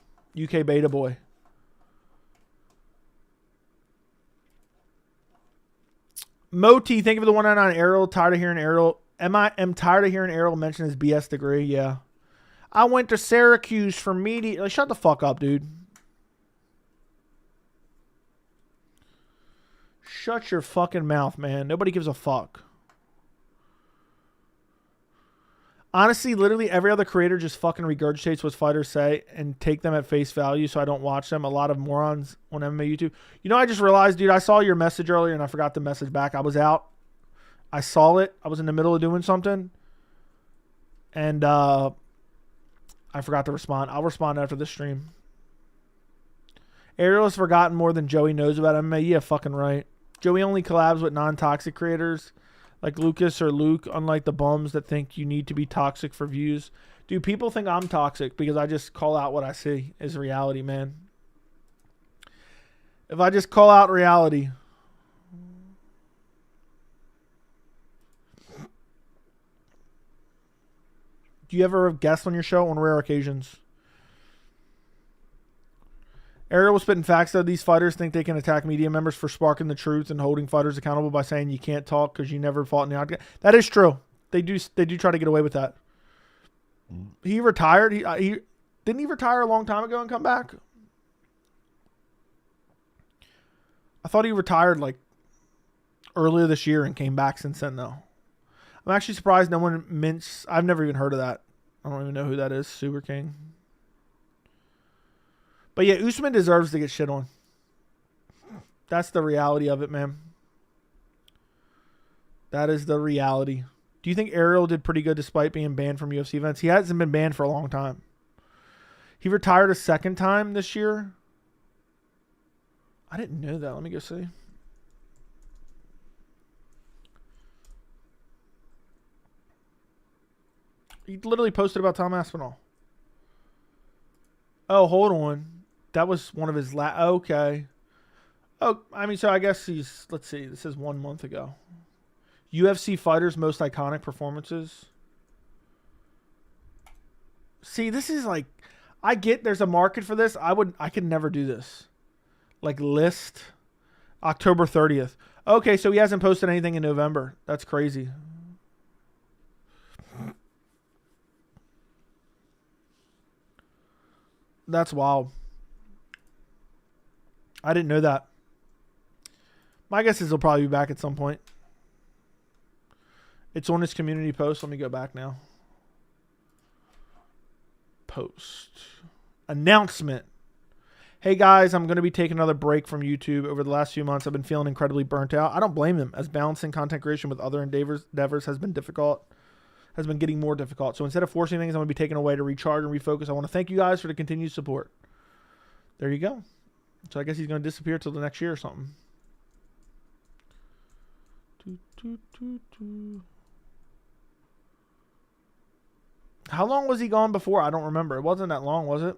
UK beta boy. Moti, thank you for the 199. Ariel, tired of hearing Ariel. I'm tired of hearing Ariel mention his BS degree. Yeah. I went to Syracuse for media. Like, shut the fuck up, dude. Shut your fucking mouth, man. Nobody gives a fuck. Honestly, literally every other creator just fucking regurgitates what fighters say and take them at face value, so I don't watch them. A lot of morons on MMA YouTube. You know, I just realized, dude, I saw your message earlier and I forgot to message back. I was out. I saw it. I was in the middle of doing something. And I forgot to respond. I'll respond after this stream. Ariel has forgotten more than Joey knows about MMA. Yeah, fucking right. Joey only collabs with non-toxic creators like Lucas or Luke, unlike the bums that think you need to be toxic for views. Dude, people think I'm toxic because I just call out what I see is reality, man. If I just call out reality. Do you ever have guests on your show? On rare occasions. Ariel was spitting facts that these fighters think they can attack media members for sparking the truth and holding fighters accountable by saying you can't talk because you never fought in the octagon. That is true. They do try to get away with that. He retired. He didn't he retire a long time ago and come back? I thought he retired like earlier this year and came back since then though. I'm actually surprised no one mints. I've never even heard of that. I don't even know who that is. Super King. But yeah, Usman deserves to get shit on. That's the reality of it, man. That is the reality. Do you think Ariel did pretty good despite being banned from UFC events? He hasn't been banned for a long time. He retired a second time this year. I didn't know that. Let me go see. He literally posted about Tom Aspinall. Oh, hold on. That was one of his okay. Oh, I mean, so I guess he's, let's see, this is 1 month ago. UFC fighters' most iconic performances. See, this is like, I get there's a market for this. I could never do this. Like list October 30th. Okay, so he hasn't posted anything in November. That's crazy. That's wild. I didn't know that. My guess is he'll probably be back at some point. It's on his community post. Let me go back now. Post. Announcement. Hey guys, I'm going to be taking another break from YouTube. Over the last few months, I've been feeling incredibly burnt out. I don't blame them, as balancing content creation with other endeavors has been difficult. Has been getting more difficult. So instead of forcing things, I'm going to be taking away to recharge and refocus. I want to thank you guys for the continued support. There you go. So I guess he's going to disappear till the next year or something. How long was he gone before? I don't remember. It wasn't that long, was it?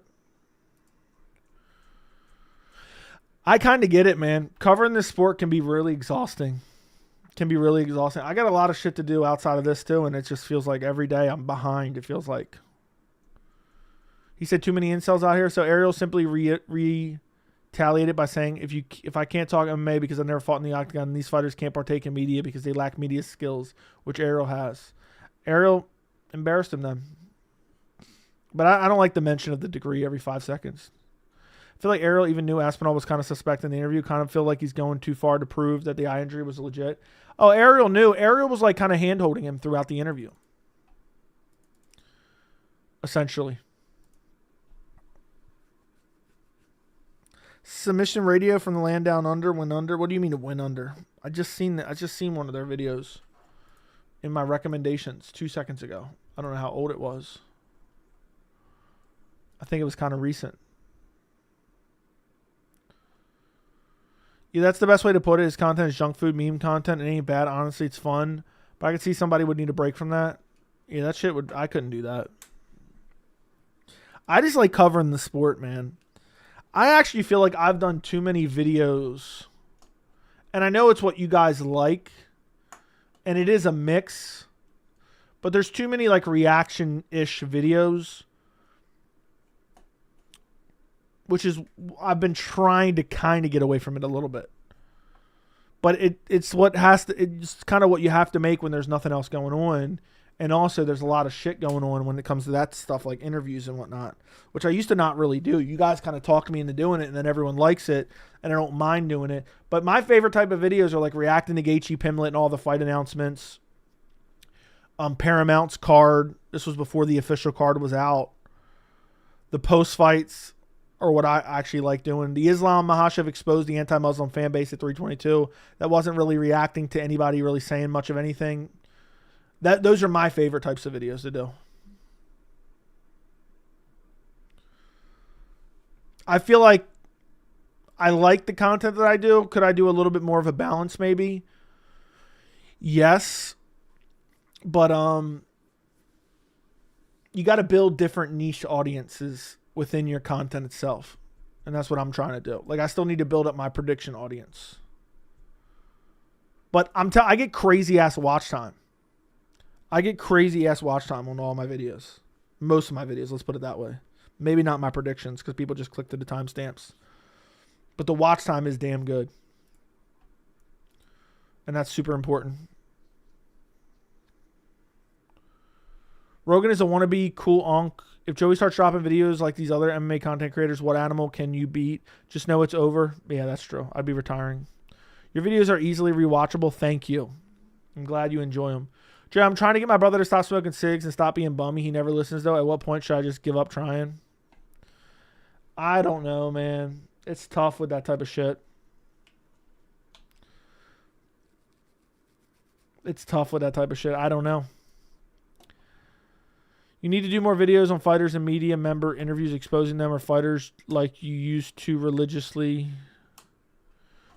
I kind of get it, man. Covering this sport can be really exhausting. I got a lot of shit to do outside of this too, and it just feels like every day I'm behind. It feels like. He said too many incels out here, so Ariel simply retaliated by saying, if I can't talk MMA because I've never fought in the octagon, these fighters can't partake in media because they lack media skills, which Ariel has. Ariel embarrassed him then. But I don't like the mention of the degree every 5 seconds. I feel like Ariel even knew Aspinall was kind of suspect in the interview. Kind of feel like he's going too far to prove that the eye injury was legit. Oh, Ariel knew. Ariel was like kind of hand-holding him throughout the interview. Essentially. Submission Radio from the Land Down Under went under. What do you mean it went under? I just seen one of their videos in my recommendations 2 seconds ago. I don't know how old it was. I think it was kind of recent. Yeah, that's the best way to put it. His content is junk food, meme content. It ain't bad. Honestly, it's fun. But I could see somebody would need a break from that. Yeah, that shit would... I couldn't do that. I just like covering the sport, man. I actually feel like I've done too many videos. And I know it's what you guys like. And it is a mix. But there's too many like reaction-ish videos. Which is... I've been trying to kind of get away from it a little bit. But it's what has to... It's kind of what you have to make when there's nothing else going on. And also, there's a lot of shit going on when it comes to that stuff, like interviews and whatnot, which I used to not really do. You guys kind of talked me into doing it, and then everyone likes it, and I don't mind doing it. But my favorite type of videos are like reacting to Gaethje, Pimlet, and all the fight announcements. Paramount's card. This was before the official card was out. The post-fights are what I actually like doing. The Islam Makhachev exposed the anti-Muslim fan base at 322. That wasn't really reacting to anybody really saying much of anything. Those are my favorite types of videos to do. I feel like I like the content that I do. Could I do a little bit more of a balance maybe? Yes. But you got to build different niche audiences within your content itself. And that's what I'm trying to do. Like I still need to build up my prediction audience. But I get crazy ass watch time. I get crazy ass watch time on all my videos. Most of my videos, let's put it that way. Maybe not my predictions because people just click to the timestamps. But the watch time is damn good. And that's super important. Rogan is a wannabe cool onk. If Joey starts dropping videos like these other MMA content creators, what animal can you beat? Just know it's over. Yeah, that's true. I'd be retiring. Your videos are easily rewatchable. Thank you. I'm glad you enjoy them. Jay, I'm trying to get my brother to stop smoking cigs and stop being bummy. He never listens, though. At what point should I just give up trying? I don't know, man. It's tough with that type of shit. It's tough with that type of shit. I don't know. You need to do more videos on fighters and media member interviews exposing them or fighters like you used to religiously.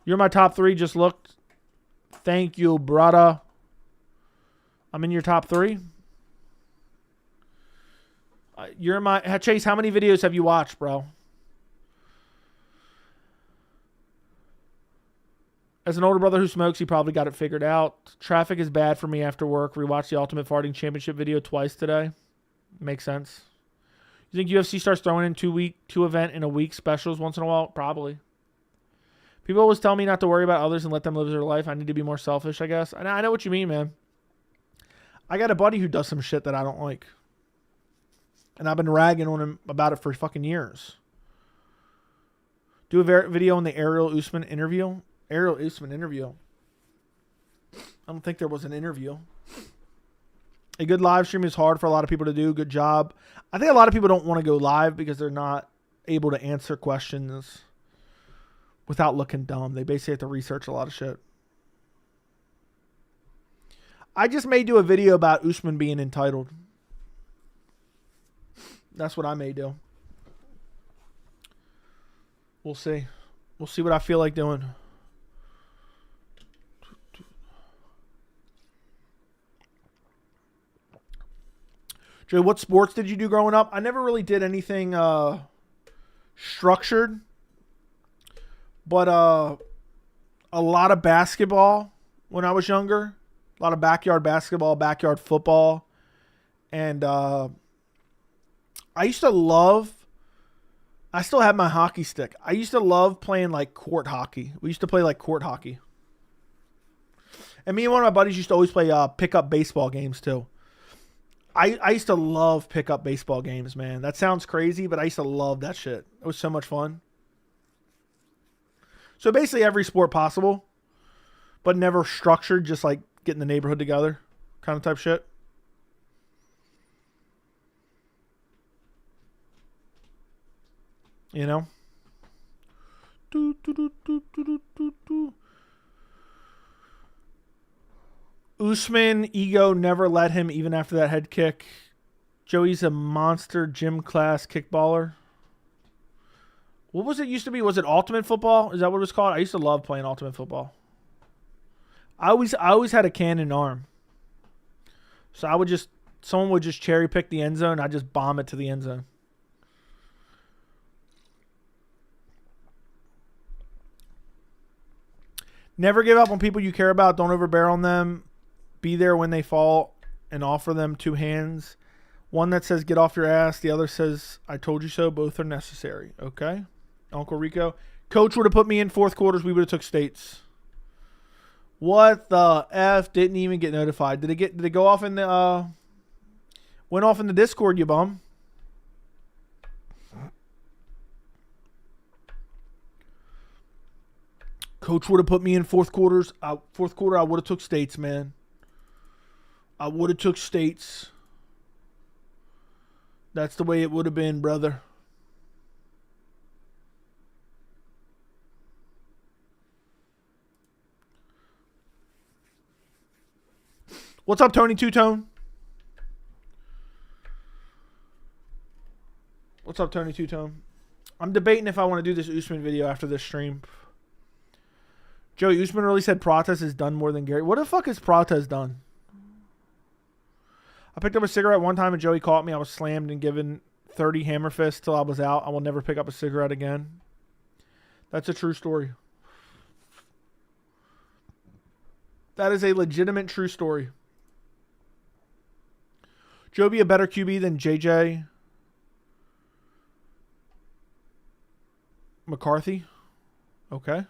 You're my top 3. Just looked. Thank you, brother. I'm in your top 3. You're my... Chase, how many videos have you watched, bro? As an older brother who smokes, he probably got it figured out. Traffic is bad for me after work. Rewatched the Ultimate Farting Championship video twice today. Makes sense. You think UFC starts throwing in 2 event in a week specials once in a while? Probably. People always tell me not to worry about others and let them live their life. I need to be more selfish, I guess. I know what you mean, man. I got a buddy who does some shit that I don't like. And I've been ragging on him about it for fucking years. Do a video on the Ariel Usman interview. Ariel Usman interview. I don't think there was an interview. A good live stream is hard for a lot of people to do. Good job. I think a lot of people don't want to go live because they're not able to answer questions without looking dumb. They basically have to research a lot of shit. I just may do a video about Usman being entitled. That's what I may do. We'll see. We'll see what I feel like doing. Joey, what sports did you do growing up? I never really did anything structured. But a lot of basketball when I was younger. A lot of backyard basketball, backyard football. And I used to love... I still have my hockey stick. I used to love playing like court hockey. We used to play like court hockey. And me and one of my buddies used to always play pickup baseball games too. I used to love pickup baseball games, man. That sounds crazy, but I used to love that shit. It was so much fun. So basically every sport possible, but never structured, just like getting the neighborhood together kind of type shit. You know? Usman, ego never let him even after that head kick. Joey's a monster gym class kickballer. What was it used to be? Was it Ultimate Football? Is that what it was called? I used to love playing Ultimate Football. I always had a cannon arm. So someone would just cherry pick the end zone. I'd just bomb it to the end zone. Never give up on people you care about. Don't overbear on them. Be there when they fall and offer them two hands. One that says, get off your ass. The other says, I told you so. Both are necessary. Okay? Uncle Rico. Coach would have put me in fourth quarters. We would have took states. What the F? Didn't even get notified. Did it go off in the, went off in the Discord, you bum? Coach would have put me in fourth quarter, I would have took states, man. I would have took states. That's the way it would have been, brother. What's up, Tony Two-Tone? What's up, Tony Two-Tone? I'm debating if I want to do this Usman video after this stream. Joey, Usman really said Prates has done more than Gary. What the fuck has Prates done? I picked up a cigarette one time and Joey caught me. I was slammed and given 30 hammer fists till I was out. I will never pick up a cigarette again. That's a true story. That is a legitimate true story. Joe be a better QB than JJ McCarthy? Okay.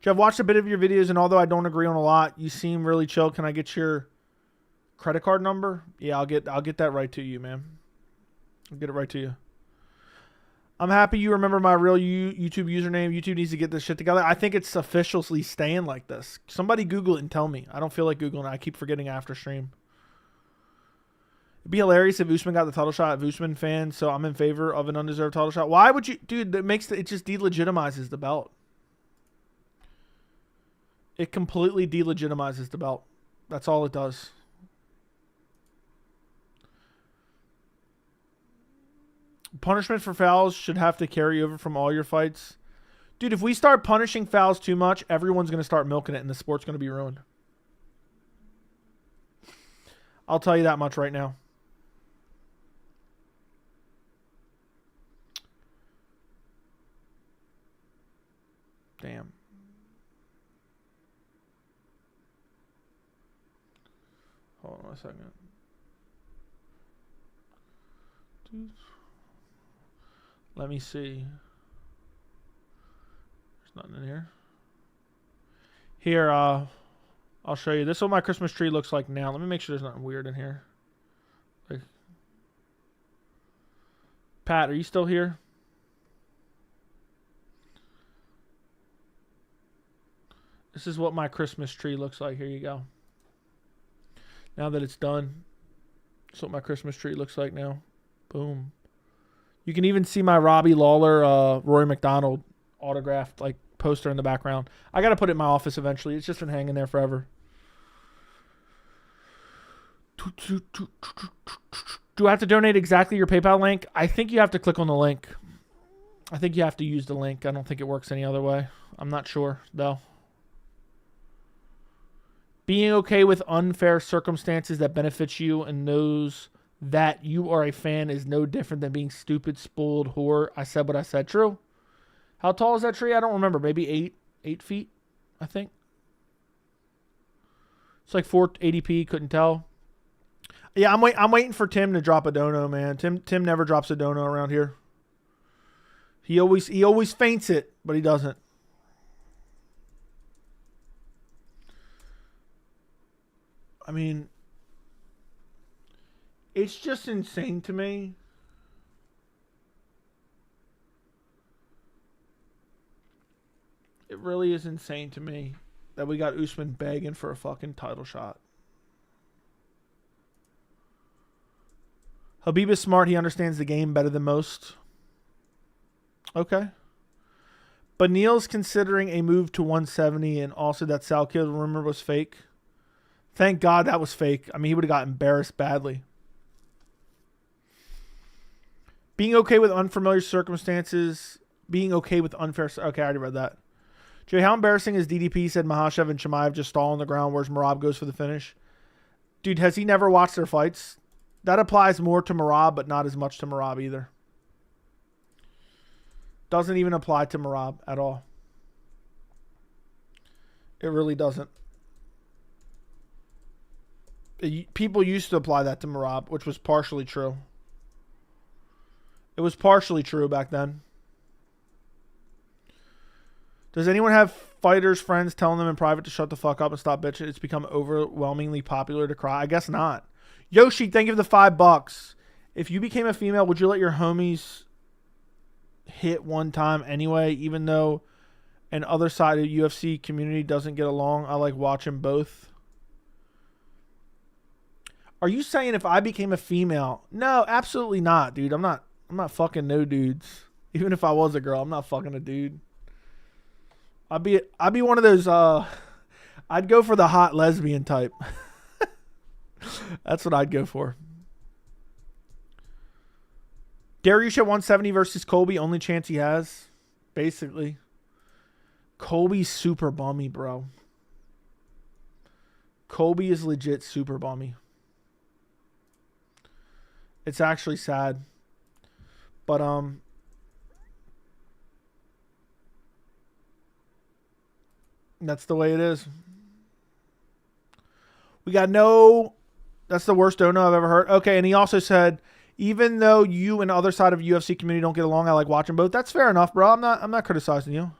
I've watched a bit of your videos, and although I don't agree on a lot, you seem really chill. Can I get your credit card number? Yeah, I'll get that right to you, man. I'll get it right to you. I'm happy you remember my real YouTube username. YouTube needs to get this shit together. I think it's officially staying like this. Somebody Google it and tell me. I don't feel like Googling it. I keep forgetting after stream. It'd be hilarious if Usman got the title shot. If Usman fan, so I'm in favor of an undeserved title shot. Why would you, dude? It just delegitimizes the belt. It completely delegitimizes the belt. That's all it does. Punishment for fouls should have to carry over from all your fights. Dude, if we start punishing fouls too much, everyone's going to start milking it and the sport's going to be ruined. I'll tell you that much right now. Damn. Hold on a second. Let me see. There's nothing in here. Here, I'll show you. This is what my Christmas tree looks like now. Let me make sure there's nothing weird in here. Like, Pat, are you still here? This is what my Christmas tree looks like. Here you go. Now that it's done, that's what my Christmas tree looks like now. Boom. You can even see my Robbie Lawler, Rory McDonald autographed like poster in the background. I got to put it in my office eventually. It's just been hanging there forever. Do I have to donate exactly your PayPal link? I think you have to click on the link. I think you have to use the link. I don't think it works any other way. I'm not sure, though. Being okay with unfair circumstances that benefits you and knows that you are a fan is no different than being stupid, spoiled, whore. I said what I said. True. How tall is that tree? I don't remember. Maybe 8 feet, I think. It's like 4 ADP. Couldn't tell. Yeah, I'm waiting for Tim to drop a dono, man. Tim never drops a dono around here. He always feints it, but he doesn't. I mean, it's just insane to me. It really is insane to me that we got Usman begging for a fucking title shot. Habib is smart. He understands the game better than most. Okay. But Neil's considering a move to 170, and also that Sal Kidd rumor was fake. Thank God that was fake. I mean, he would have got embarrassed badly. Being okay with unfamiliar circumstances. being okay with unfair. Okay, I already read that. Jay, how embarrassing is DDP? Said Makhachev and Chimaev just stall on the ground, whereas Merab goes for the finish. Dude, has he never watched their fights? That applies more to Merab, but not as much to Merab either. Doesn't even apply to Merab at all. It really doesn't. People used to apply that to Merab, which was partially true. It was partially true back then. Does anyone have fighters' friends telling them in private to shut the fuck up and stop bitching? It's become overwhelmingly popular to cry. I guess not. Yoshi, thank you for the $5. If you became a female, would you let your homies hit one time anyway, even though an other side of the UFC community doesn't get along? I like watching both. Are you saying if I became a female? No, absolutely not, dude. I'm not fucking no dudes. Even if I was a girl, I'm not fucking a dude. I'd be one of those I'd go for the hot lesbian type. That's what I'd go for. Dariush at 170 versus Colby, only chance he has, basically. Colby's super bummy, bro. Colby is legit super bummy. It's actually sad. But that's the way it is. We got no... That's the worst dono I've ever heard. Okay, and he also said, even though you and the other side of the UFC community don't get along, I like watching both. That's fair enough, bro. I'm not criticizing you.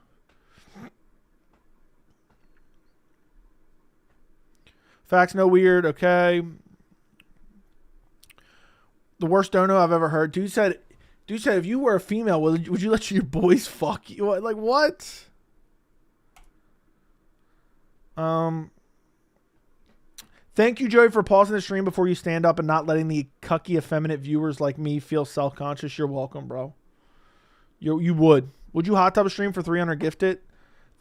Facts, no weird. Okay. The worst dono I've ever heard. Dude said, if you were a female, would you let your boys fuck you? Like, what? Thank you, Joey, for pausing the stream before you stand up and not letting the cucky, effeminate viewers like me feel self-conscious. You're welcome, bro. You would. Would you hot tub stream for 300 gifted?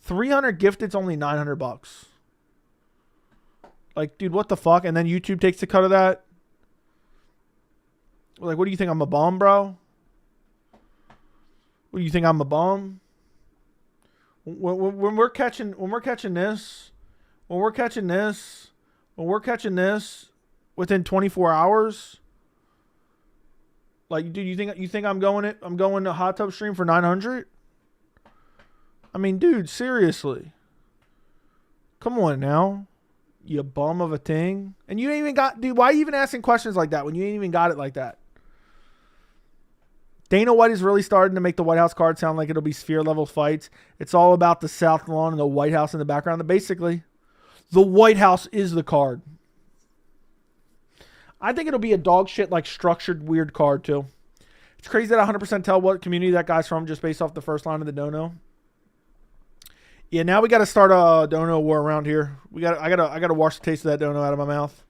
300 gifted's only $900. Like, dude, what the fuck? And then YouTube takes a cut of that? Like, what do you think? I'm a bum, bro? What do you think? I'm a bum? When we're catching this within 24 hours, like, dude, you think I'm going to hot tub stream for 900? I mean, dude, seriously. Come on now. You bum of a thing. And you ain't even got, dude, why are you even asking questions like that when you ain't even got it like that? Dana White is really starting to make the White House card sound like it'll be sphere level fights. It's all about the South Lawn and the White House in the background. And basically, the White House is the card. I think it'll be a dog shit, like, structured weird card too. It's crazy that I 100% tell what community that guy's from just based off the first line of the dono. Yeah, now we got to start a dono war around here. I gotta wash the taste of that dono out of my mouth.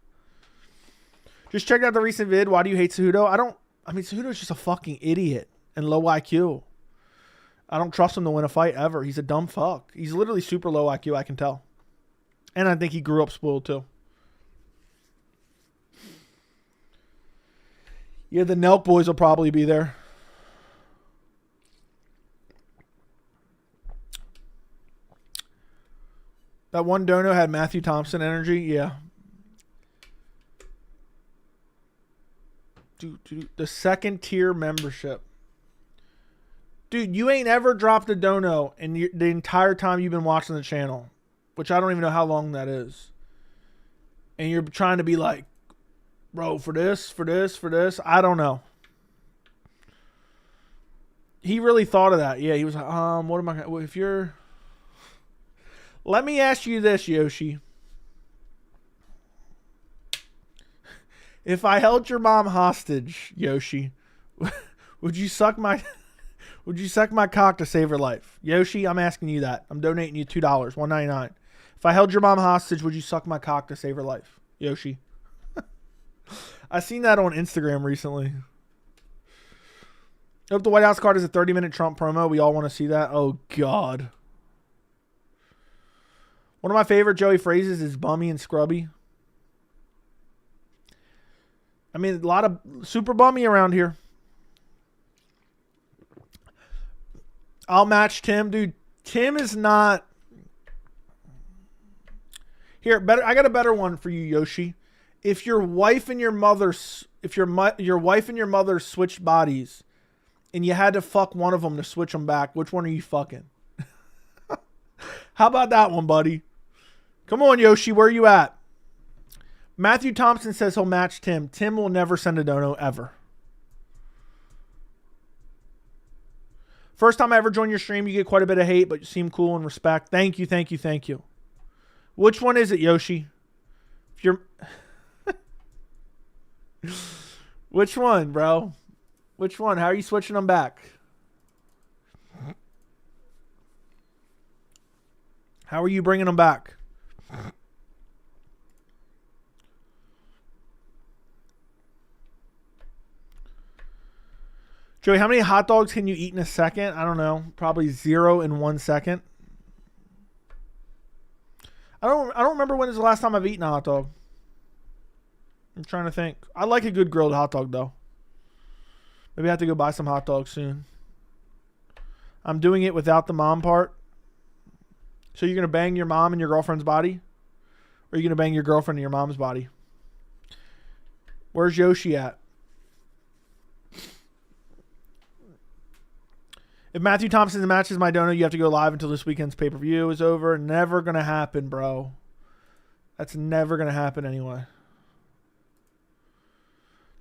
Just check out the recent vid. Why do you hate Cejudo? I mean, Cejudo's just a fucking idiot and low IQ. I don't trust him to win a fight ever. He's a dumb fuck. He's literally super low IQ, I can tell. And I think he grew up spoiled too. Yeah, the Nelk boys will probably be there. That one dono had Matthew Thompson energy. Yeah. Dude, the second tier membership. Dude, you ain't ever dropped a dono in the entire time you've been watching the channel, which I don't even know how long that is. And you're trying to be like, bro, for this. I don't know. He really thought of that. Yeah, he was like, what am I going to, if you're, let me ask you this, Yoshi. If I held your mom hostage, Yoshi, would you suck my cock to save her life? Yoshi, I'm asking you that. I'm donating you $2, $1.99. If I held your mom hostage, would you suck my cock to save her life? Yoshi. I seen that on Instagram recently. I hope the White House card is a 30-minute Trump promo. We all want to see that. Oh, God. One of my favorite Joey phrases is bummy and scrubby. I mean, a lot of super bummy around here. I'll match Tim, dude. Tim is not. Here, better. I got a better one for you, Yoshi. If your wife and your mother, if your wife and your mother switched bodies, and you had to fuck one of them to switch them back, which one are you fucking? How about that one, buddy? Come on, Yoshi, where are you at? Matthew Thompson says he'll match Tim. Tim will never send a dono ever. First time I ever joined your stream, you get quite a bit of hate, but you seem cool and respect. Thank you, thank you, thank you. Which one is it, Yoshi? If you're Which one, bro? Which one? How are you switching them back? How are you bringing them back? Joey, how many hot dogs can you eat in a second? I don't know. Probably 0 in 1 second. I don't remember when is the last time I've eaten a hot dog. I'm trying to think. I like a good grilled hot dog, though. Maybe I have to go buy some hot dogs soon. I'm doing it without the mom part. So you're going to bang your mom in your girlfriend's body? Or are you going to bang your girlfriend in your mom's body? Where's Yoshi at? If Matthew Thompson matches my donor, you have to go live until this weekend's pay-per-view is over. Never going to happen, bro. That's never going to happen anyway.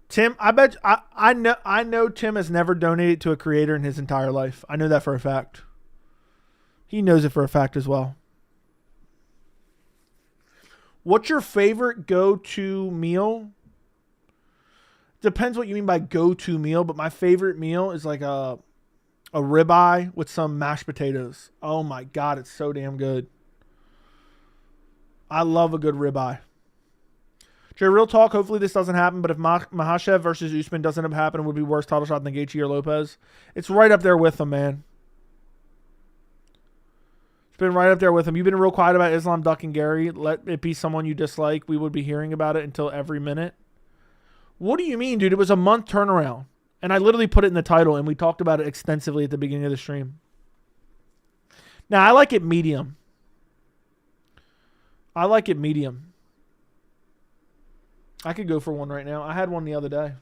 Tim, I bet I know Tim has never donated to a creator in his entire life. I know that for a fact. He knows it for a fact as well. What's your favorite go-to meal? Depends what you mean by go-to meal, but my favorite meal is like a ribeye with some mashed potatoes. Oh my God, it's so damn good. I love a good ribeye. Jay, real talk, hopefully this doesn't happen, but if Makhachev versus Usman doesn't end up happening, it would be worse title shot than Gaethje or Lopez. It's right up there with them, man. It's been right up there with them. You've been real quiet about Islam ducking Gary. Let it be someone you dislike. We would be hearing about it until every minute. What do you mean, dude? It was a month turnaround. And I literally put it in the title, and we talked about it extensively at the beginning of the stream. Now, I like it medium. I like it medium. I could go for one right now. I had one the other day.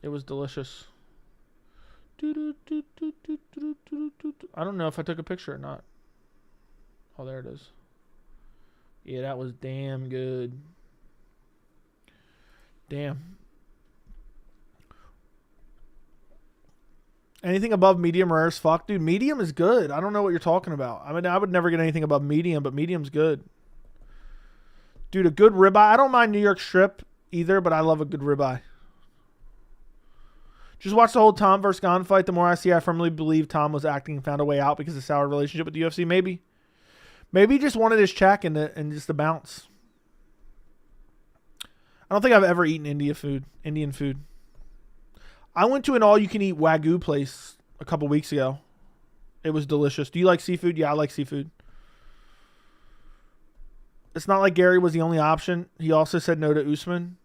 It was delicious. I don't know if I took a picture or not. Oh, there it is. Yeah, that was damn good. Damn. Anything above medium rare as fuck? Dude, medium is good. I don't know what you're talking about. I mean, I would never get anything above medium, but medium's good. Dude, a good ribeye. I don't mind New York strip either, but I love a good ribeye. Just watch the whole Tom versus Gane fight. The more I see, I firmly believe Tom was acting and found a way out because of the sour relationship with the UFC. Maybe he just wanted his check and just the bounce. I don't think I've ever eaten Indian food. I went to an all-you-can-eat Wagyu place a couple weeks ago. It was delicious. Do you like seafood? Yeah, I like seafood. It's not like Gary was the only option. He also said no to Usman.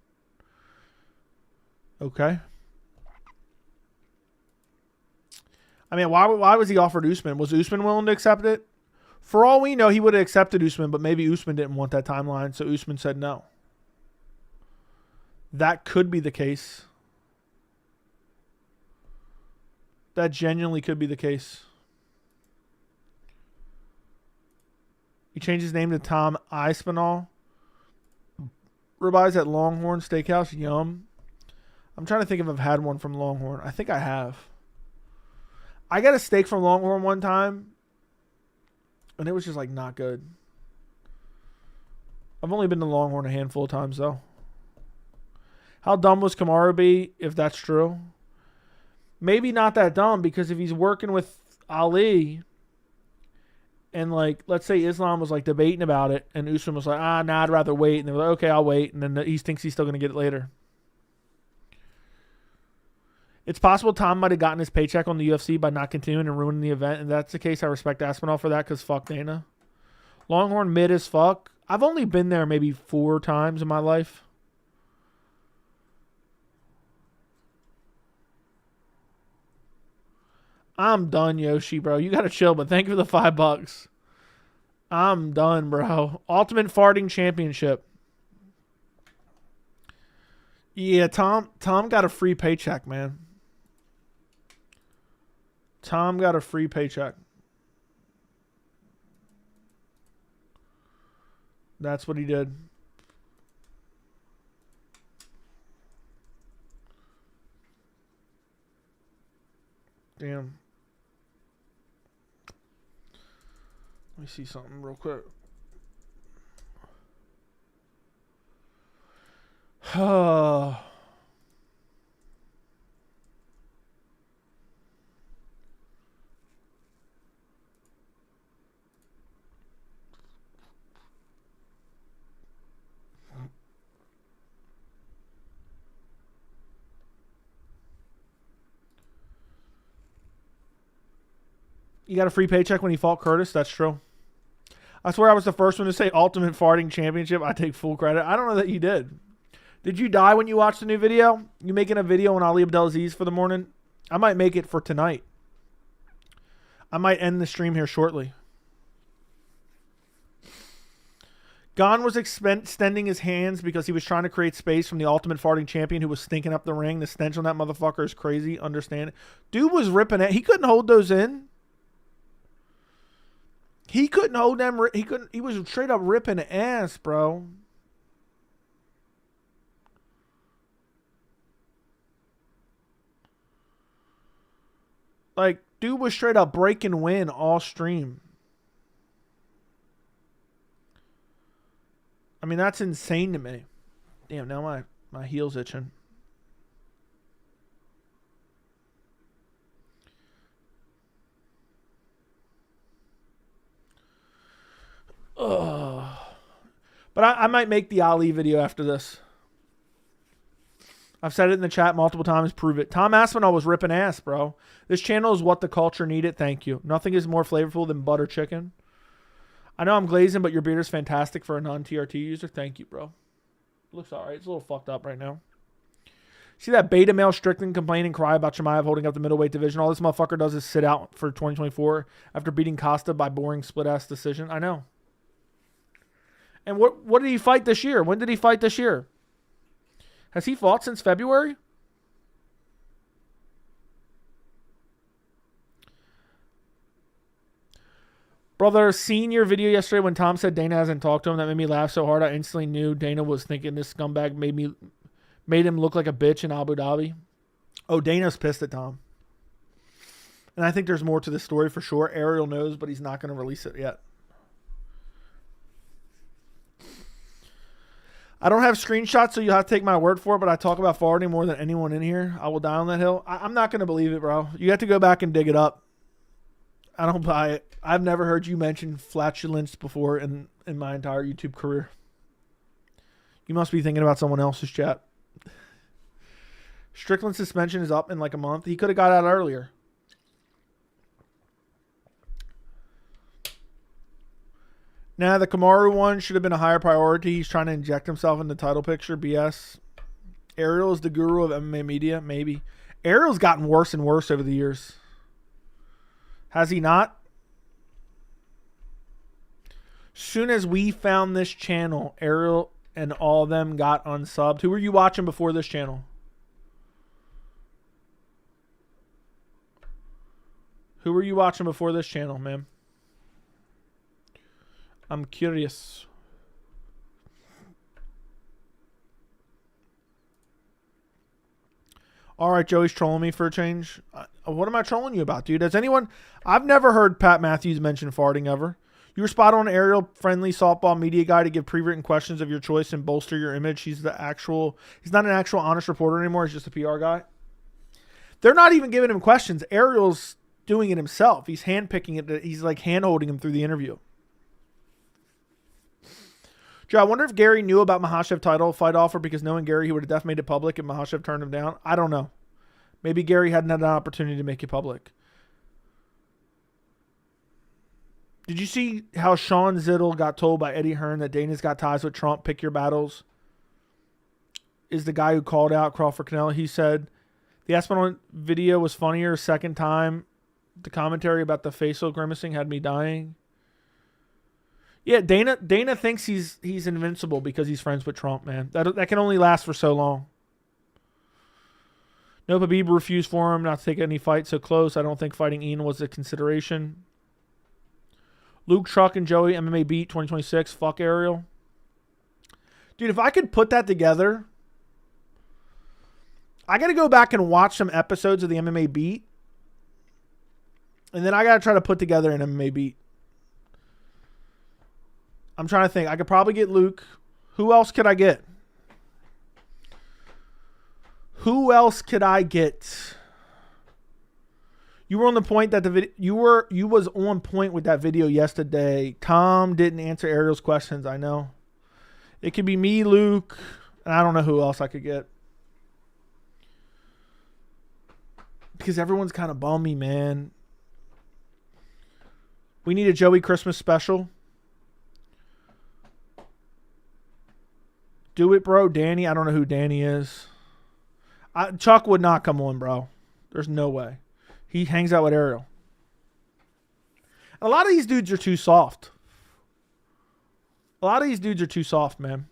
Okay. I mean, why was he offered Usman? Was Usman willing to accept it? For all we know, he would have accepted Usman, but maybe Usman didn't want that timeline, so Usman said no. That could be the case. That genuinely could be the case. He changed his name to Tom Ispinall. Ribeyes at Longhorn Steakhouse. Yum. I'm trying to think if I've had one from Longhorn. I think I have. I got a steak from Longhorn one time, and it was just like not good. I've only been to Longhorn a handful of times, though. How dumb was Kamaru be, if that's true? Maybe not that dumb, because if he's working with Ali, and like, let's say Islam was like debating about it, and Usman was like, nah, I'd rather wait. And they were like, okay, I'll wait. And then he thinks he's still going to get it later. It's possible Tom might have gotten his paycheck on the UFC by not continuing and ruining the event. And that's the case. I respect Aspinall for that, because fuck Dana. Longhorn mid as fuck. I've only been there maybe 4 times in my life. I'm done, Yoshi, bro. You got to chill, but thank you for the $5. I'm done, bro. Ultimate Farting Championship. Yeah, Tom got a free paycheck, man. Tom got a free paycheck. That's what he did. Damn. Let me see something real quick. You got a free paycheck when he fought Curtis? That's true. I swear I was the first one to say Ultimate Farting Championship. I take full credit. I don't know that you did. Did you die when you watched the new video? You making a video on Ali Abdelaziz for the morning? I might make it for tonight. I might end the stream here shortly. Gon was extending his hands because he was trying to create space from the Ultimate Farting Champion who was stinking up the ring. The stench on that motherfucker is crazy. Understand it. Dude was ripping it. He couldn't hold those in. He couldn't hold them. He was straight up ripping ass, bro. Like, dude was straight up breaking wind all stream. I mean, that's insane to me. Damn, now my heel's itching. Ugh. But I might make the Ali video after this. I've said it in the chat multiple times. Prove it. Tom Aspinall was ripping ass, bro. This channel is what the culture needed. Thank you. Nothing is more flavorful than butter chicken. I know I'm glazing, but your beard is fantastic for a non-TRT user. Thank you, bro. Looks all right. It's a little fucked up right now. See that beta male Strickland complain and cry about Chimaev holding up the middleweight division? All this motherfucker does is sit out for 2024 after beating Costa by boring split-ass decision. I know. And what did he fight this year? When did he fight this year? Has he fought since February? Brother, seen your video yesterday when Tom said Dana hasn't talked to him. That made me laugh so hard I instantly knew Dana was thinking this scumbag made him look like a bitch in Abu Dhabi. Oh, Dana's pissed at Tom. And I think there's more to this story for sure. Ariel knows, but he's not going to release it yet. I don't have screenshots, so you'll have to take my word for it, but I talk about farting more than anyone in here. I will die on that hill. I'm not going to believe it, bro. You have to go back and dig it up. I don't buy it. I've never heard you mention flatulence before in my entire YouTube career. You must be thinking about someone else's chat. Strickland's suspension is up in like a month. He could have got out earlier. Nah, the Kamaru one should have been a higher priority. He's trying to inject himself in the title picture. BS. Ariel is the guru of MMA media. Maybe. Ariel's gotten worse and worse over the years. Has he not? Soon as we found this channel, Ariel and all of them got unsubbed. Who were you watching before this channel? Who were you watching before this channel, man? I'm curious. All right, Joey's trolling me for a change. What am I trolling you about, dude? Has anyone... I've never heard Pat Matthews mention farting ever. You were spot on, Ariel, friendly softball media guy to give pre-written questions of your choice and bolster your image. He's not an actual honest reporter anymore. He's just a PR guy. They're not even giving him questions. Ariel's doing it himself. He's handpicking it. He's like hand-holding him through the interview. Joe, I wonder if Gary knew about Makhachev title fight offer, because knowing Gary, he would have definitely made it public and Makhachev turned him down. I don't know. Maybe Gary hadn't had an opportunity to make it public. Did you see how Sean Zittel got told by Eddie Hearn that Dana's got ties with Trump? Pick your battles. Is the guy who called out Crawford Canelo. He said the Aspinall video was funnier second time The commentary about the facial grimacing had me dying. Yeah, Dana thinks he's invincible because he's friends with Trump, man. That can only last for so long. No, Habib refused for him not to take any fight so close. I don't think fighting Ian was a consideration. Luke, Truck, and Joey, MMA Beat 2026. Fuck Ariel. Dude, if I could put that together, I got to go back and watch some episodes of the MMA Beat. And then I got to try to put together an MMA Beat. I'm trying to think. I could probably get Luke. Who else could I get? Who else could I get? You were on the point that the video you was on point with that video yesterday. Tom didn't answer Ariel's questions. I know. It could be me, Luke, and I don't know who else I could get. Because everyone's kind of bummy, man. We need a Joey Christmas special. Do it, bro. Danny, I don't know who Danny is. Chuck would not come on, bro. There's no way. He hangs out with Ariel. A lot of these dudes are too soft. A lot of these dudes are too soft, man.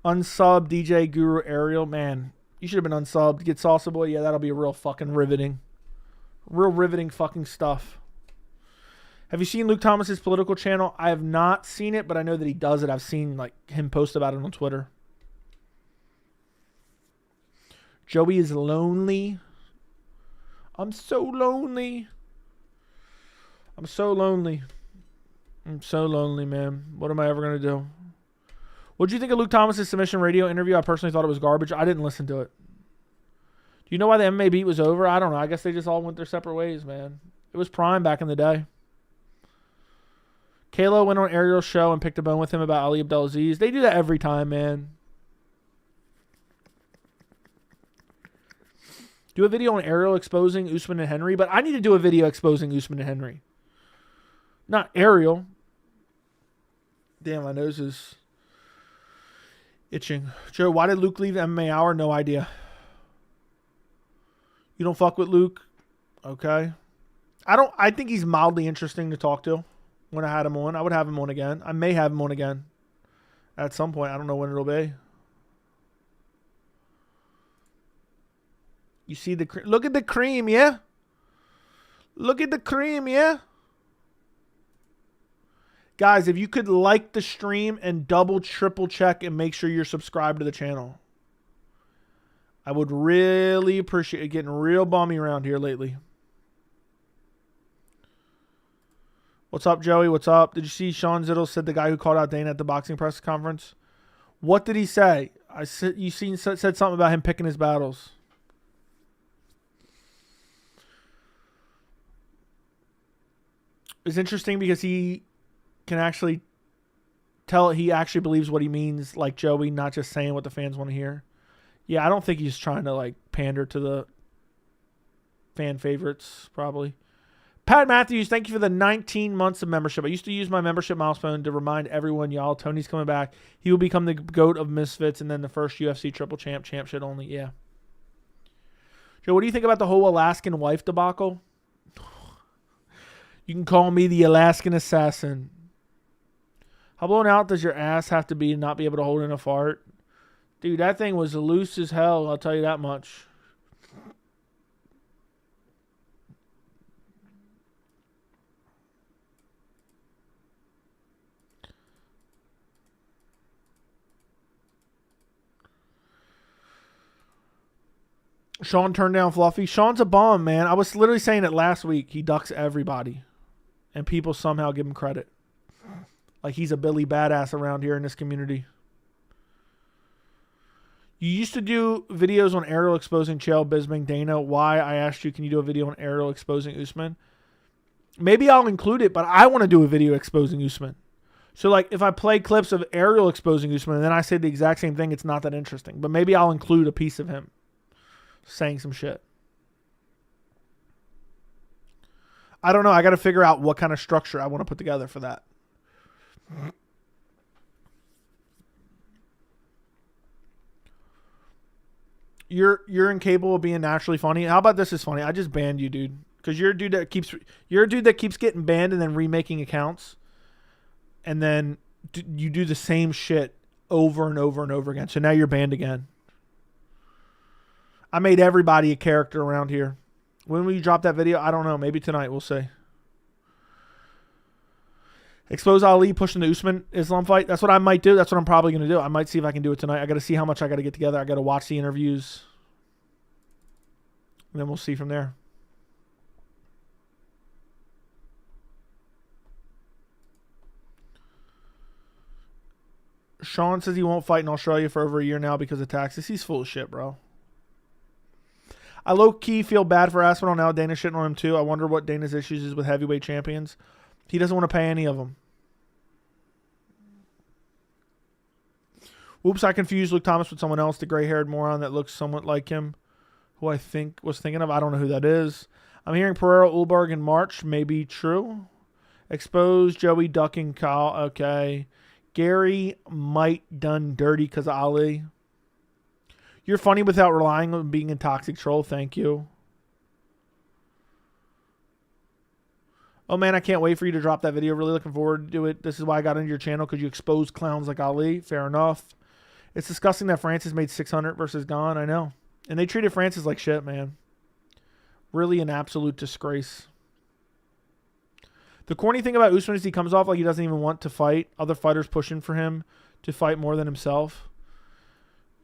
Unsub DJ Guru Ariel. Man, you should have been unsubbed. Get Salsa Boy. Yeah, that'll be real fucking riveting. Real riveting fucking stuff. Have you seen Luke Thomas's political channel? I have not seen it, but I know that he does it. I've seen like him post about it on Twitter. Joey is lonely. I'm so lonely. I'm so lonely. I'm so lonely, man. What am I ever going to do? What did you think of Luke Thomas's submission radio interview? I personally thought it was garbage. I didn't listen to it. Do you know why the MMA beat was over? I don't know. I guess they just all went their separate ways, man. It was prime back in the day. Kalo went on Ariel's show and picked a bone with him about Ali Abdelaziz. They do that every time, man. Do a video on Ariel exposing Usman and Henry, but I need to do a video exposing Usman and Henry. Not Ariel. Damn, my nose is itching. Joe, why did Luke leave MMA Hour? No idea. You don't fuck with Luke? Okay. I think he's mildly interesting to talk to when I had him on. I would have him on again. I may have him on again at some point. I don't know when it'll be. You see the cream? Look at the cream, yeah? Look at the cream, yeah? Guys, if you could like the stream and double, triple check and make sure you're subscribed to the channel. I would really appreciate it. Getting real bummy around here lately. What's up, Joey? What's up? Did you see Sean Zittle said the guy who called out Dana at the boxing press conference? What did he say? Said something about him picking his battles. It's interesting because he can actually tell he actually believes what he means, like Joey, not just saying what the fans want to hear. Yeah, I don't think he's trying to like pander to the fan favorites, probably. Pat Matthews, thank you for the 19 months of membership. I used to use my membership milestone to remind everyone, y'all, Tony's coming back. He will become the GOAT of Misfits and then the first UFC triple champ shit only. Yeah. Joe, what do you think about the whole Alaskan wife debacle? You can call me the Alaskan assassin. How blown out does your ass have to be to not be able to hold in a fart? Dude, that thing was loose as hell, I'll tell you that much. Sean turned down Fluffy. Sean's a bum, man. I was literally saying it last week. He ducks everybody. And people somehow give him credit. Like he's a Billy Badass around here in this community. You used to do videos on Ariel exposing Chael, Bisping, Dana. Why? I asked you, can you do a video on Ariel exposing Usman? Maybe I'll include it, but I want to do a video exposing Usman. So, like, if I play clips of Ariel exposing Usman and then I say the exact same thing, it's not that interesting. But maybe I'll include a piece of him saying some shit. I don't know. I got to figure out what kind of structure I want to put together for that. You're incapable of being naturally funny. How about this is funny? I just banned you, dude. Because you're a dude that keeps getting banned and then remaking accounts. And then you do the same shit over and over and over again. So now you're banned again. I made everybody a character around here. When will you drop that video? I don't know. Maybe tonight. We'll see. Expose Ali pushing the Usman Islam fight. That's what I might do. That's what I'm probably going to do. I might see if I can do it tonight. I got to see how much I got to get together. I got to watch the interviews. And then we'll see from there. Sean says he won't fight in Australia for over a year now because of taxes. He's full of shit, bro. I low-key feel bad for Aspinall now. Dana's shitting on him, too. I wonder what Dana's issues is with heavyweight champions. He doesn't want to pay any of them. Oops, I confused Luke Thomas with someone else. The gray-haired moron that looks somewhat like him, who I think was thinking of. I don't know who that is. I'm hearing Pereira Ulberg in March. Maybe true. Expose Joey ducking Kyle. Okay. Gary might done dirty because of Ali. You're funny without relying on being a toxic troll. Thank you. Oh, man, I can't wait for you to drop that video. Really looking forward to it. This is why I got into your channel, because you expose clowns like Ali. Fair enough. It's disgusting that Francis made 600 versus Gone. I know. And they treated Francis like shit, man. Really an absolute disgrace. The corny thing about Usman is he comes off like he doesn't even want to fight. Other fighters pushing for him to fight more than himself.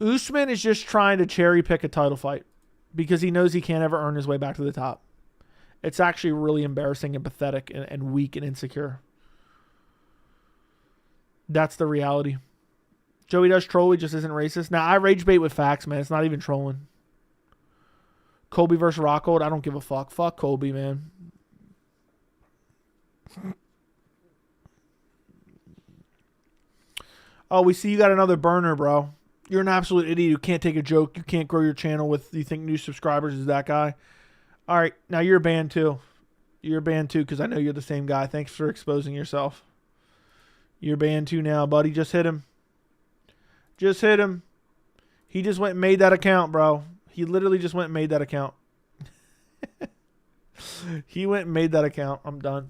Usman is just trying to cherry pick a title fight because he knows he can't ever earn his way back to the top. It's actually really embarrassing and pathetic and weak and insecure. That's the reality. Joey does troll. He just isn't racist. Now, I rage bait with facts, man. It's not even trolling. Colby versus Rockhold. I don't give a fuck. Fuck Colby, man. Oh, we see you got another burner, bro. You're an absolute idiot. You can't take a joke. You can't grow your channel with, you think new subscribers is that guy. All right, now you're banned too. You're banned too because I know you're the same guy. Thanks for exposing yourself. You're banned too now, buddy. Just hit him. Just hit him. He just went and made that account, bro. He literally just went and made that account. He went and made that account. I'm done.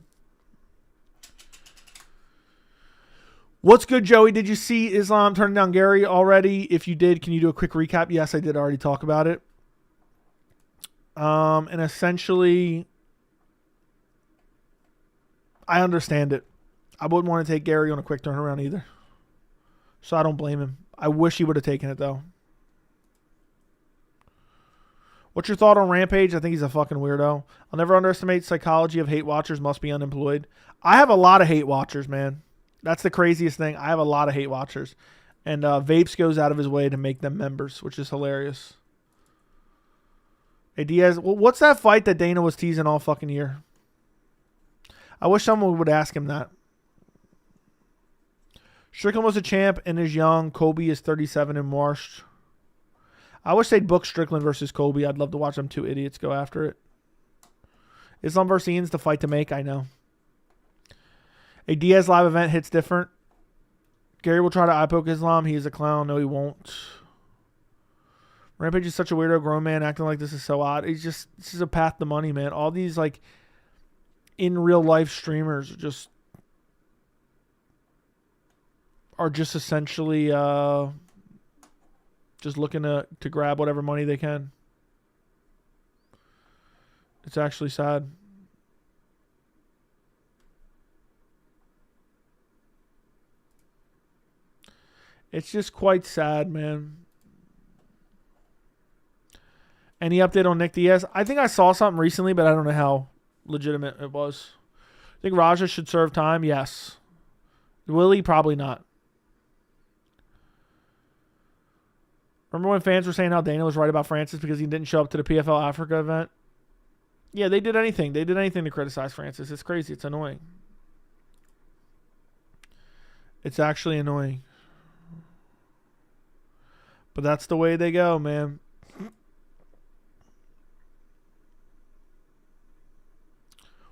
What's good, Joey? Did you see Islam turning down Gary already? If you did, can you do a quick recap? Yes, I did already talk about it. And essentially, I understand it. I wouldn't want to take Gary on a quick turnaround either. So I don't blame him. I wish he would have taken it, though. What's your thought on Rampage? I think he's a fucking weirdo. I'll never underestimate psychology of hate watchers must be unemployed. I have a lot of hate watchers, man. That's the craziest thing. I have a lot of hate watchers. And Vapes goes out of his way to make them members, which is hilarious. Hey, Diaz, well, what's that fight that Dana was teasing all fucking year? I wish someone would ask him that. Strickland was a champ and is young. Colby is 37 and washed. I wish they'd book Strickland versus Colby. I'd love to watch them two idiots go after it. Islam versus Ian's the fight to make, I know. A Diaz live event hits different. Gary will try to eye poke Islam. He is a clown. No, he won't. Rampage is such a weirdo grown man acting like this is so odd. He's just, this is a path to money, man. All these like in real life streamers are just essentially just looking to grab whatever money they can. It's actually sad. It's just quite sad, man. Any update on Nick Diaz? I think I saw something recently, but I don't know how legitimate it was. I think Raja should serve time. Yes. Will he? Probably not. Remember when fans were saying how Dana was right about Francis because he didn't show up to the PFL Africa event? Yeah, they did anything. They did anything to criticize Francis. It's crazy. It's annoying. It's actually annoying. But that's the way they go, man.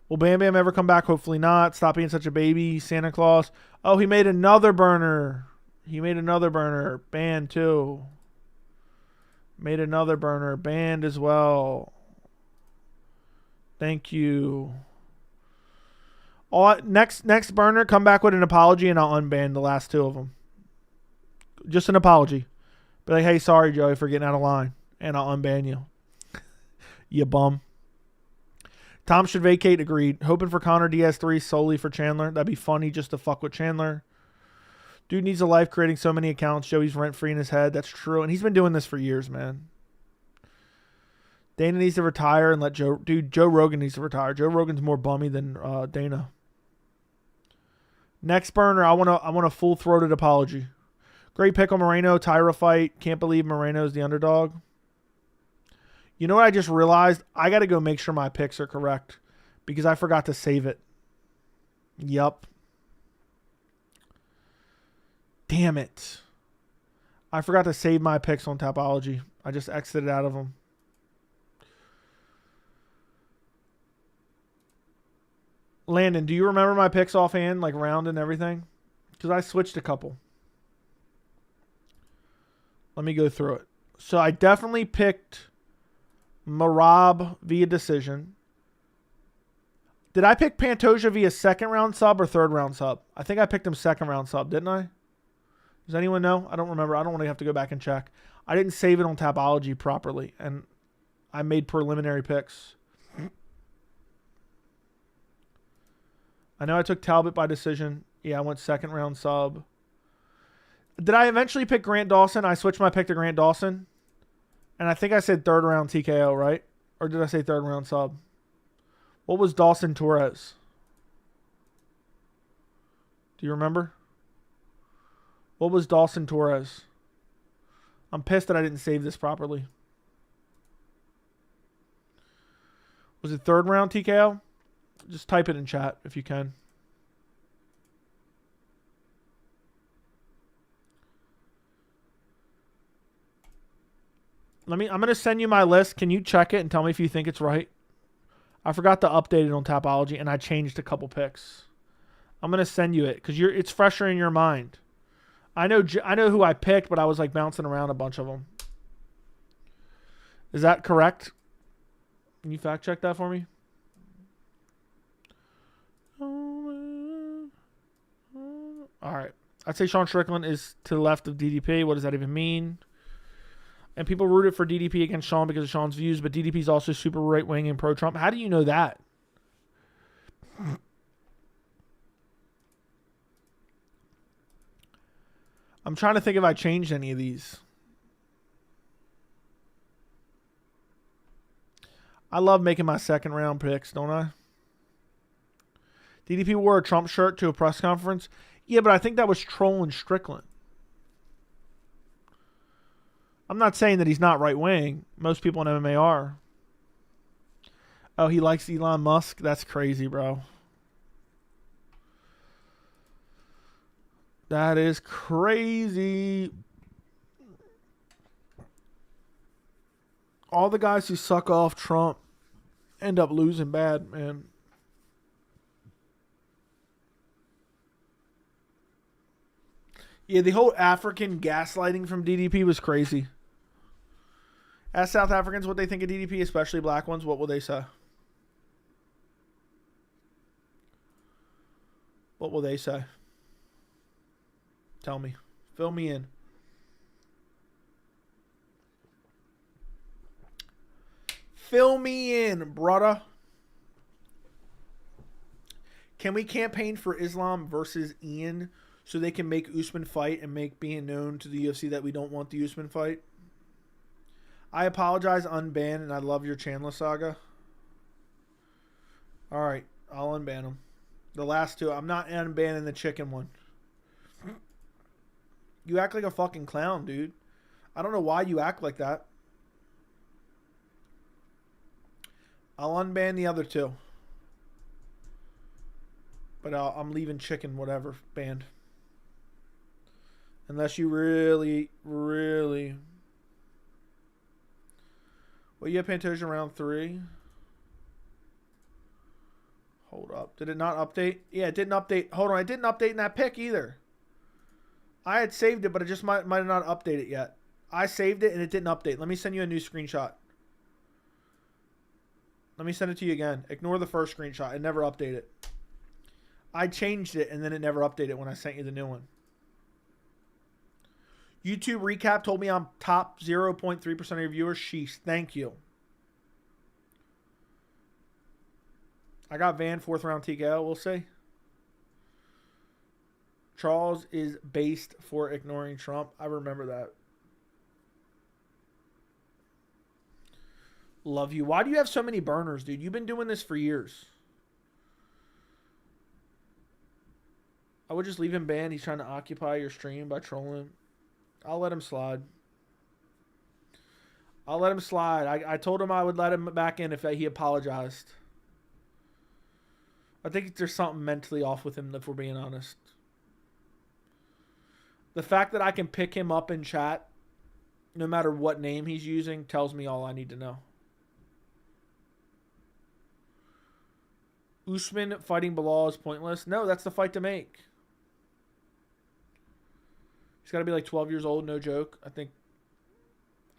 Will Bam Bam ever come back? Hopefully not. Stop being such a baby. Santa Claus. Oh, he made another burner. He made another burner. Banned too. Made another burner. Banned as well. Thank you. Next burner, come back with an apology and I'll unban the last 2 of them. Just an apology. Be like, hey, sorry, Joey, for getting out of line. And I'll unban you. You bum. Tom should vacate. Agreed. Hoping for Conor Diaz 3 solely for Chandler. That'd be funny just to fuck with Chandler. Dude needs a life creating so many accounts. Joey's rent-free in his head. That's true. And he's been doing this for years, man. Dana needs to retire and let Joe... Dude, Joe Rogan needs to retire. Joe Rogan's more bummy than Dana. Next burner, I want a full-throated apology. Great pick on Moreno. Tyra fight. Can't believe Moreno's the underdog. You know what I just realized? I got to go make sure my picks are correct because I forgot to save it. Yup. Damn it. I forgot to save my picks on Tapology. I just exited out of them. Landon, do you remember my picks offhand, like round and everything? Because I switched a couple. Let me go through it. So I definitely picked Marab via decision. Did I pick Pantoja via second round sub or third round sub? I think I picked him second round sub, didn't I? Does anyone know? I don't remember. I don't want to have to go back and check. I didn't save it on Tapology properly, and I made preliminary picks. I know I took Talbot by decision. Yeah, I went second round sub. Did I eventually pick Grant Dawson? I switched my pick to Grant Dawson. And I think I said third round TKO, right? Or did I say third round sub? What was Dawson Torres? Do you remember? What was Dawson Torres? I'm pissed that I didn't save this properly. Was it third round TKO? Just type it in chat if you can. I'm going to send you my list. Can you check it and tell me if you think it's right? I forgot to update it on Tapology and I changed a couple picks. I'm going to send you it because it's fresher in your mind. I know who I picked, but I was like bouncing around a bunch of them. Is that correct? Can you fact check that for me? All right. I'd say Sean Strickland is to the left of DDP. What does that even mean? And people rooted for DDP against Sean because of Sean's views, but DDP is also super right-wing and pro-Trump. How do you know that? I'm trying to think if I changed any of these. I love making my second round picks, don't I? DDP wore a Trump shirt to a press conference. Yeah, but I think that was trolling Strickland. I'm not saying that he's not right-wing. Most people in MMA are. Oh, he likes Elon Musk? That's crazy, bro. That is crazy. All the guys who suck off Trump end up losing bad, man. Yeah, the whole African gaslighting from DDP was crazy. Ask South Africans what they think of DDP, especially black ones. What will they say? What will they say? Tell me. Fill me in. Fill me in, brother. Can we campaign for Islam versus Ian so they can make Usman fight and make being known to the UFC that we don't want the Usman fight? I apologize, unban, and I love your Chandler saga. All right, I'll unban them. The last two. I'm not unbanning the chicken one. You act like a fucking clown, dude. I don't know why you act like that. I'll unban the other two. But I'm leaving chicken, whatever, banned. Unless you really... Well, you have Pantoja round 3. Hold up. Did it not update? Yeah, it didn't update. Hold on. It didn't update in that pick either. I had saved it, but it just might have not updated yet. I saved it and it didn't update. Let me send you a new screenshot. Let me send it to you again. Ignore the first screenshot. It never updated. I changed it and then it never updated when I sent you the new one. YouTube recap told me I'm top 0.3% of your viewers. Sheesh. Thank you. I got Van 4th round TKO. We'll see. Charles is based for ignoring Trump. I remember that. Love you. Why do you have so many burners, dude? You've been doing this for years. I would just leave him banned. He's trying to occupy your stream by trolling. I'll let him slide. I'll let him slide. I told him I would let him back in if he apologized. I think there's something mentally off with him, if we're being honest. The fact that I can pick him up in chat, no matter what name he's using, tells me all I need to know. Usman fighting Bilal is pointless. No, that's the fight to make. He's got to be like 12 years old, no joke. I think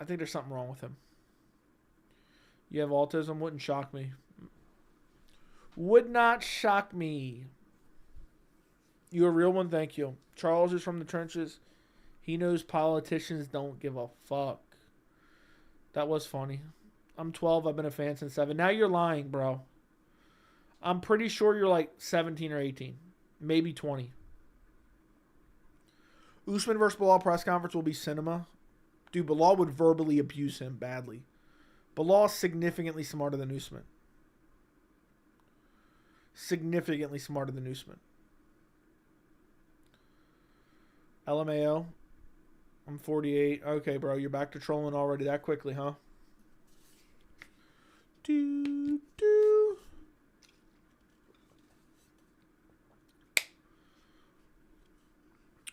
there's something wrong with him. You have autism? Wouldn't shock me. Would not shock me. You a real one? Thank you. Charles is from the trenches. He knows politicians don't give a fuck. That was funny. I'm 12. I've been a fan since 7. Now you're lying, bro. I'm pretty sure you're like 17 or 18. Maybe 20. Usman versus Bilal press conference will be cinema. Dude, Bilal would verbally abuse him badly. Bilal is significantly smarter than Usman. Significantly smarter than Usman. LMAO. I'm 48. Okay, bro. You're back to trolling already that quickly, huh? Do.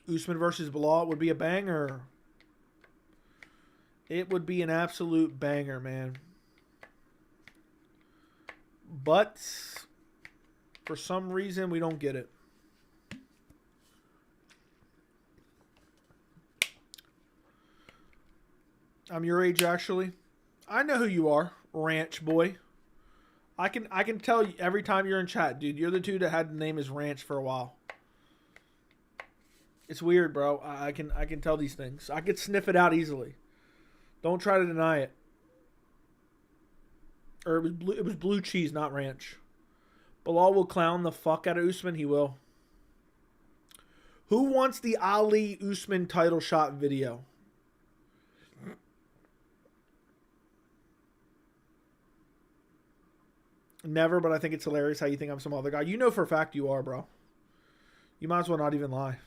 Usman versus Bilal would be a banger. It would be an absolute banger, man. But for some reason, we don't get it. I'm your age, actually. I know who you are, Ranch Boy. I can tell you every time you're in chat, dude. You're the dude that had the name as Ranch for a while. It's weird, bro. I can tell these things. I could sniff it out easily. Don't try to deny it. Or it was blue cheese, not ranch. Bilal will clown the fuck out of Usman. He will. Who wants the Ali Usman title shot video? Never, but I think it's hilarious how you think I'm some other guy. You know for a fact you are, bro. You might as well not even lie.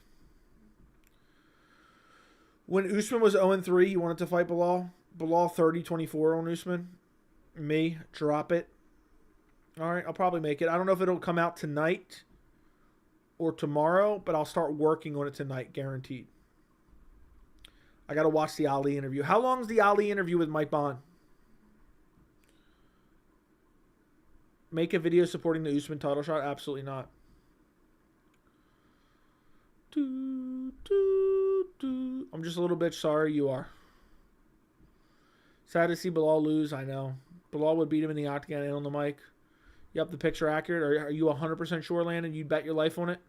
When Usman was 0-3, you wanted to fight Bilal. Bilal 30-24 on Usman. Me, drop it. All right, I'll probably make it. I don't know if it'll come out tonight or tomorrow, but I'll start working on it tonight, guaranteed. I got to watch the Ali interview. How long is the Ali interview with Mike Bond? Make a video supporting the Usman title shot? Absolutely not. I'm just a little bit sorry you are. Sad to see Bilal lose, I know. Bilal would beat him in the octagon and on the mic. Yep, the picture accurate. Are you 100% sure, Landon? You'd bet your life on it?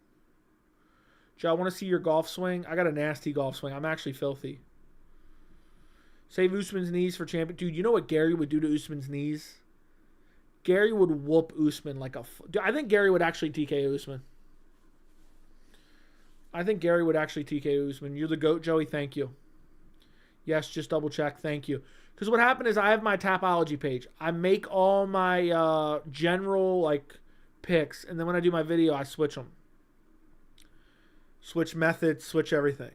Joe, I want to see your golf swing. I got a nasty golf swing. I'm actually filthy. Save Usman's knees for champion. Dude, you know what Gary would do to Usman's knees? Gary would whoop Usman like a... Dude, I think Gary would actually TKO Usman. I think Gary would actually TKO Usman. You're the GOAT, Joey. Thank you. Yes, just double check. Thank you. Because what happened is I have my Tapology page. I make all my general like picks, and then when I do my video, I switch them. Switch methods, switch everything.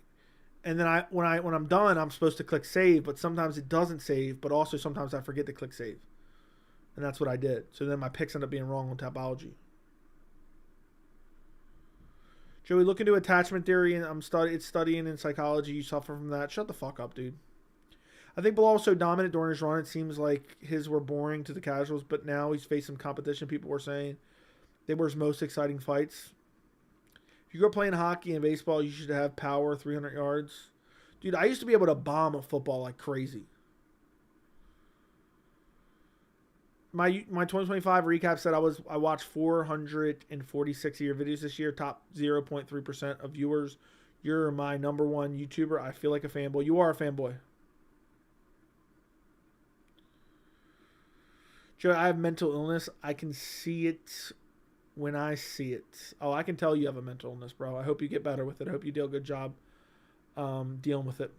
And then when I'm done, I'm supposed to click save, but sometimes it doesn't save, but also sometimes I forget to click save. And that's what I did. So then my picks end up being wrong on Tapology. Joey, look into attachment theory, and it's studying in psychology. You suffer from that. Shut the fuck up, dude. I think Bilal was so dominant during his run, it seems like his were boring to the casuals, but now he's faced some competition. People were saying they were his most exciting fights. If you go playing hockey and baseball, you should have power 300 yards. Dude, I used to be able to bomb a football like crazy. My 2025 recap said I watched 446 of your videos this year, top 0.3% of viewers. You're my number one YouTuber. I feel like a fanboy. You are a fanboy. Joe, I have mental illness. I can see it when I see it. Oh, I can tell you have a mental illness, bro. I hope you get better with it. I hope you do a good job dealing with it.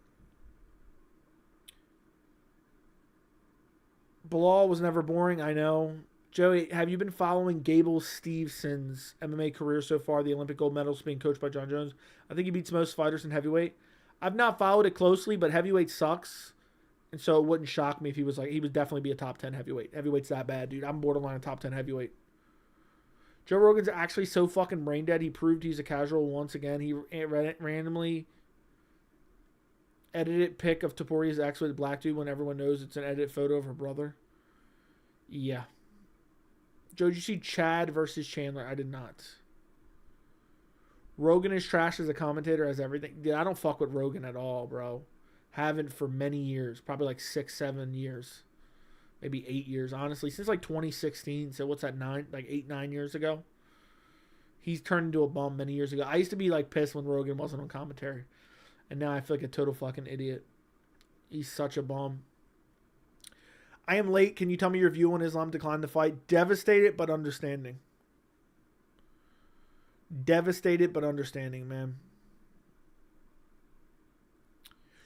Bilal was never boring, I know. Joey, have you been following Gable Stevenson's MMA career so far? The Olympic gold medalist being coached by John Jones. I think he beats most fighters in heavyweight. I've not followed it closely, but heavyweight sucks. And so it wouldn't shock me if he would definitely be a top 10 heavyweight. Heavyweight's that bad, dude. I'm borderline a top 10 heavyweight. Joe Rogan's actually so fucking brain dead. He proved he's a casual once again. He randomly edited pic of Toporia's ex with a black dude when everyone knows it's an edit photo of her brother. Yeah. Joe, did you see Chad versus Chandler? I did not. Rogan is trash as a commentator, as everything. Dude, I don't fuck with Rogan at all, bro. Haven't for many years. Probably like 6-7 years. Maybe 8 years, honestly. Since like 2016. So what's that, 9 years ago? He's turned into a bum many years ago. I used to be like pissed when Rogan wasn't on commentary. And now I feel like a total fucking idiot. He's such a bum. I am late. Can you tell me your view on Islam declined to fight? Devastated but understanding. Devastated but understanding, man.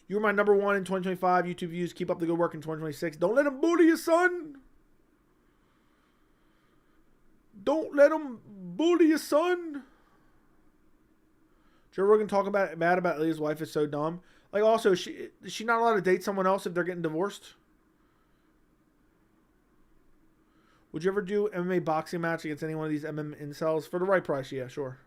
You were my number one in 2025 YouTube views. Keep up the good work in 2026. Don't let him bully you, son. Don't let him bully you, son. Joe Rogan talking bad about Leah's wife is so dumb. Like, also, is she not allowed to date someone else if they're getting divorced? Would you ever do MMA boxing match against any one of these MMA incels? For the right price, yeah, sure.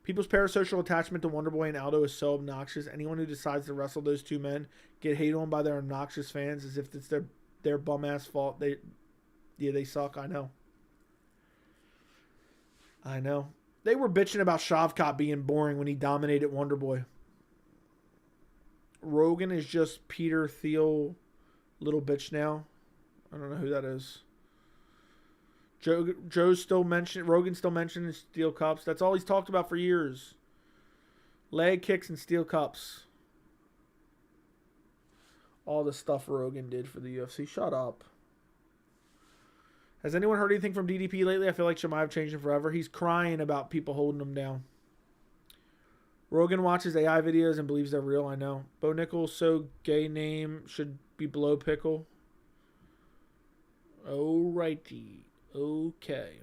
People's parasocial attachment to Wonderboy and Aldo is so obnoxious. Anyone who decides to wrestle those two men get hated on by their obnoxious fans as if it's their bum-ass fault. They suck, I know. I know. They were bitching about Shavkat being boring when he dominated Wonderboy. Rogan is just Peter Thiel, little bitch now. I don't know who that is. Rogan still mentioning steel cups. That's all he's talked about for years. Leg kicks and steel cups. All the stuff Rogan did for the UFC. Shut up. Has anyone heard anything from DDP lately? I feel like Chimaev changed him forever. He's crying about people holding him down. Rogan watches AI videos and believes they're real. I know. Bo Nichols' so gay name should be Blow Pickle. Alrighty. Okay.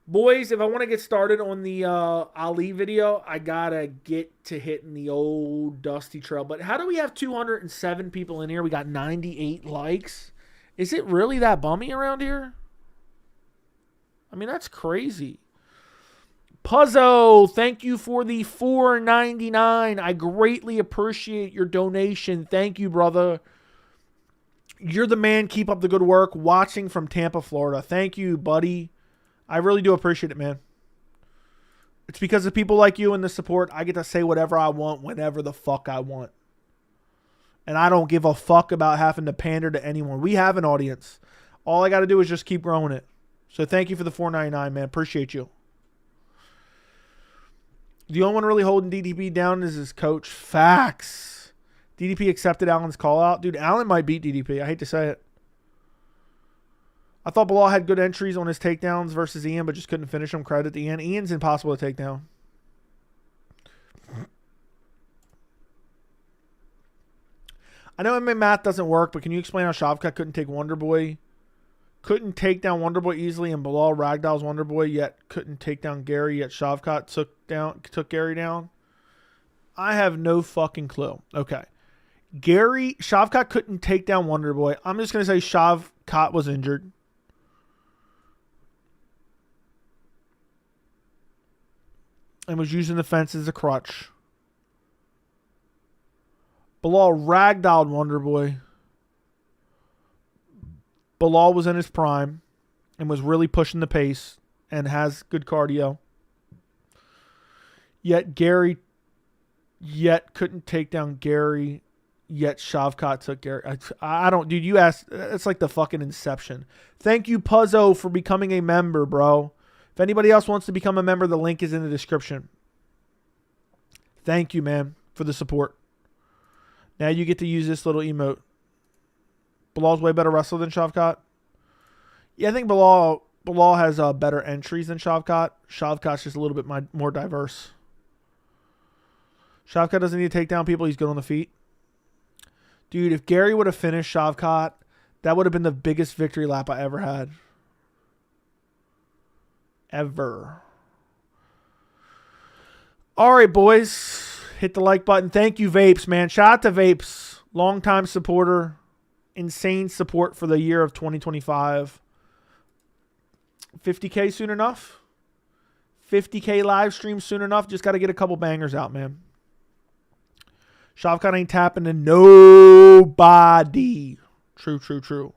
Boys, if I want to get started on the Ali video, I gotta get to hitting the old dusty trail. But how do we have 207 people in here? We got 98 likes. Is it really that bummy around here? I mean, that's crazy. Puzzo, thank you for the $4.99. I greatly appreciate your donation. Thank you, brother. You're the man. Keep up the good work. Watching from Tampa, Florida. Thank you, buddy. I really do appreciate it, man. It's because of people like you and the support, I get to say whatever I want whenever the fuck I want. And I don't give a fuck about having to pander to anyone. We have an audience. All I got to do is just keep growing it. So thank you for the $4.99, man. Appreciate you. The only one really holding DDP down is his coach. Facts. DDP accepted Allen's call out. Dude, Allen might beat DDP. I hate to say it. I thought Bilal had good entries on his takedowns versus Ian, but just couldn't finish them. Credit to Ian. Ian's impossible to take down. I know MMA math doesn't work, but can you explain how Shavkat couldn't take Wonderboy? Couldn't take down Wonderboy easily, and Bilal ragdolls Wonderboy, yet couldn't take down Gary, yet Shavkat took Gary down? I have no fucking clue. Okay. Shavkat couldn't take down Wonderboy. I'm just going to say Shavkat was injured. And was using the fence as a crutch. Bilal ragdolled Wonderboy. Bilal was in his prime and was really pushing the pace and has good cardio. Yet couldn't take down Gary. Yet Shavkat took Gary. I don't, dude. You asked. It's like the fucking Inception. Thank you, Puzzo, for becoming a member, bro. If anybody else wants to become a member, the link is in the description. Thank you, man, for the support. Now you get to use this little emote. Bilal's way better wrestler than Shavkat. Yeah, I think Bilal has better entries than Shavkat. Shavkat's just a little bit more diverse. Shavkat doesn't need to take down people. He's good on the feet. Dude, if Gary would have finished Shavkat, that would have been the biggest victory lap I ever had. Ever. All right, boys. Hit the like button. Thank you, Vapes, man. Shout out to Vapes. Longtime supporter. Insane support for the year of 2025. 50K soon enough. 50K live stream soon enough. Just got to get a couple bangers out, man. Shavkat ain't tapping to nobody. True.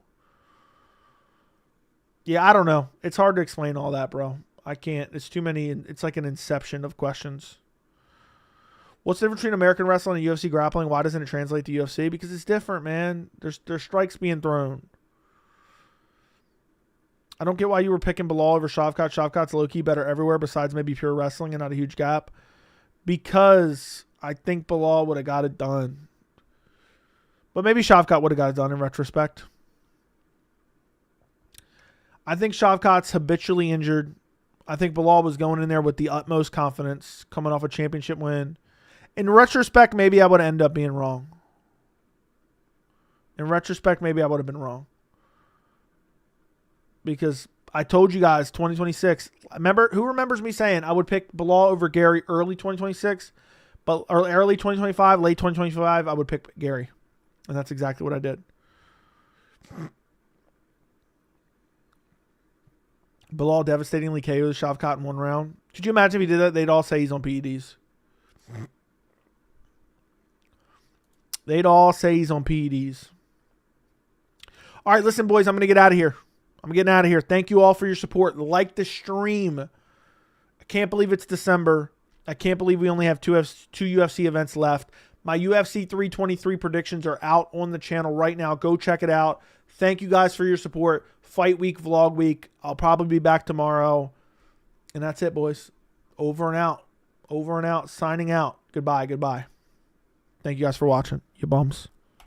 Yeah, I don't know. It's hard to explain all that, bro. I can't. It's too many. It's like an inception of questions. What's the difference between American wrestling and UFC grappling? Why doesn't it translate to UFC? Because it's different, man. There's strikes being thrown. I don't get why you were picking Bilal over Shavkat. Shavkat's low-key better everywhere besides maybe pure wrestling and not a huge gap. Because I think Bilal would have got it done. But maybe Shavkat would have got it done in retrospect. I think Shavkat's habitually injured. I think Bilal was going in there with the utmost confidence, coming off a championship win. In retrospect, maybe I would end up being wrong. In retrospect, maybe I would have been wrong. Because I told you guys, 2026. Remember, who remembers me saying I would pick Bilal over Gary early 2026? But early 2025, late 2025, I would pick Gary. And that's exactly what I did. Bilal devastatingly KO'd Shavkat in one round. Could you imagine if he did that? They'd all say he's on PEDs. They'd all say he's on PEDs. All right, listen, boys, I'm going to get out of here. I'm getting out of here. Thank you all for your support. Like the stream. I can't believe it's December. I can't believe we only have two UFC events left. My UFC 323 predictions are out on the channel right now. Go check it out. Thank you guys for your support. Fight week, vlog week. I'll probably be back tomorrow. And that's it, boys. Over and out. Over and out. Signing out. Goodbye. Thank you guys for watching. You bums.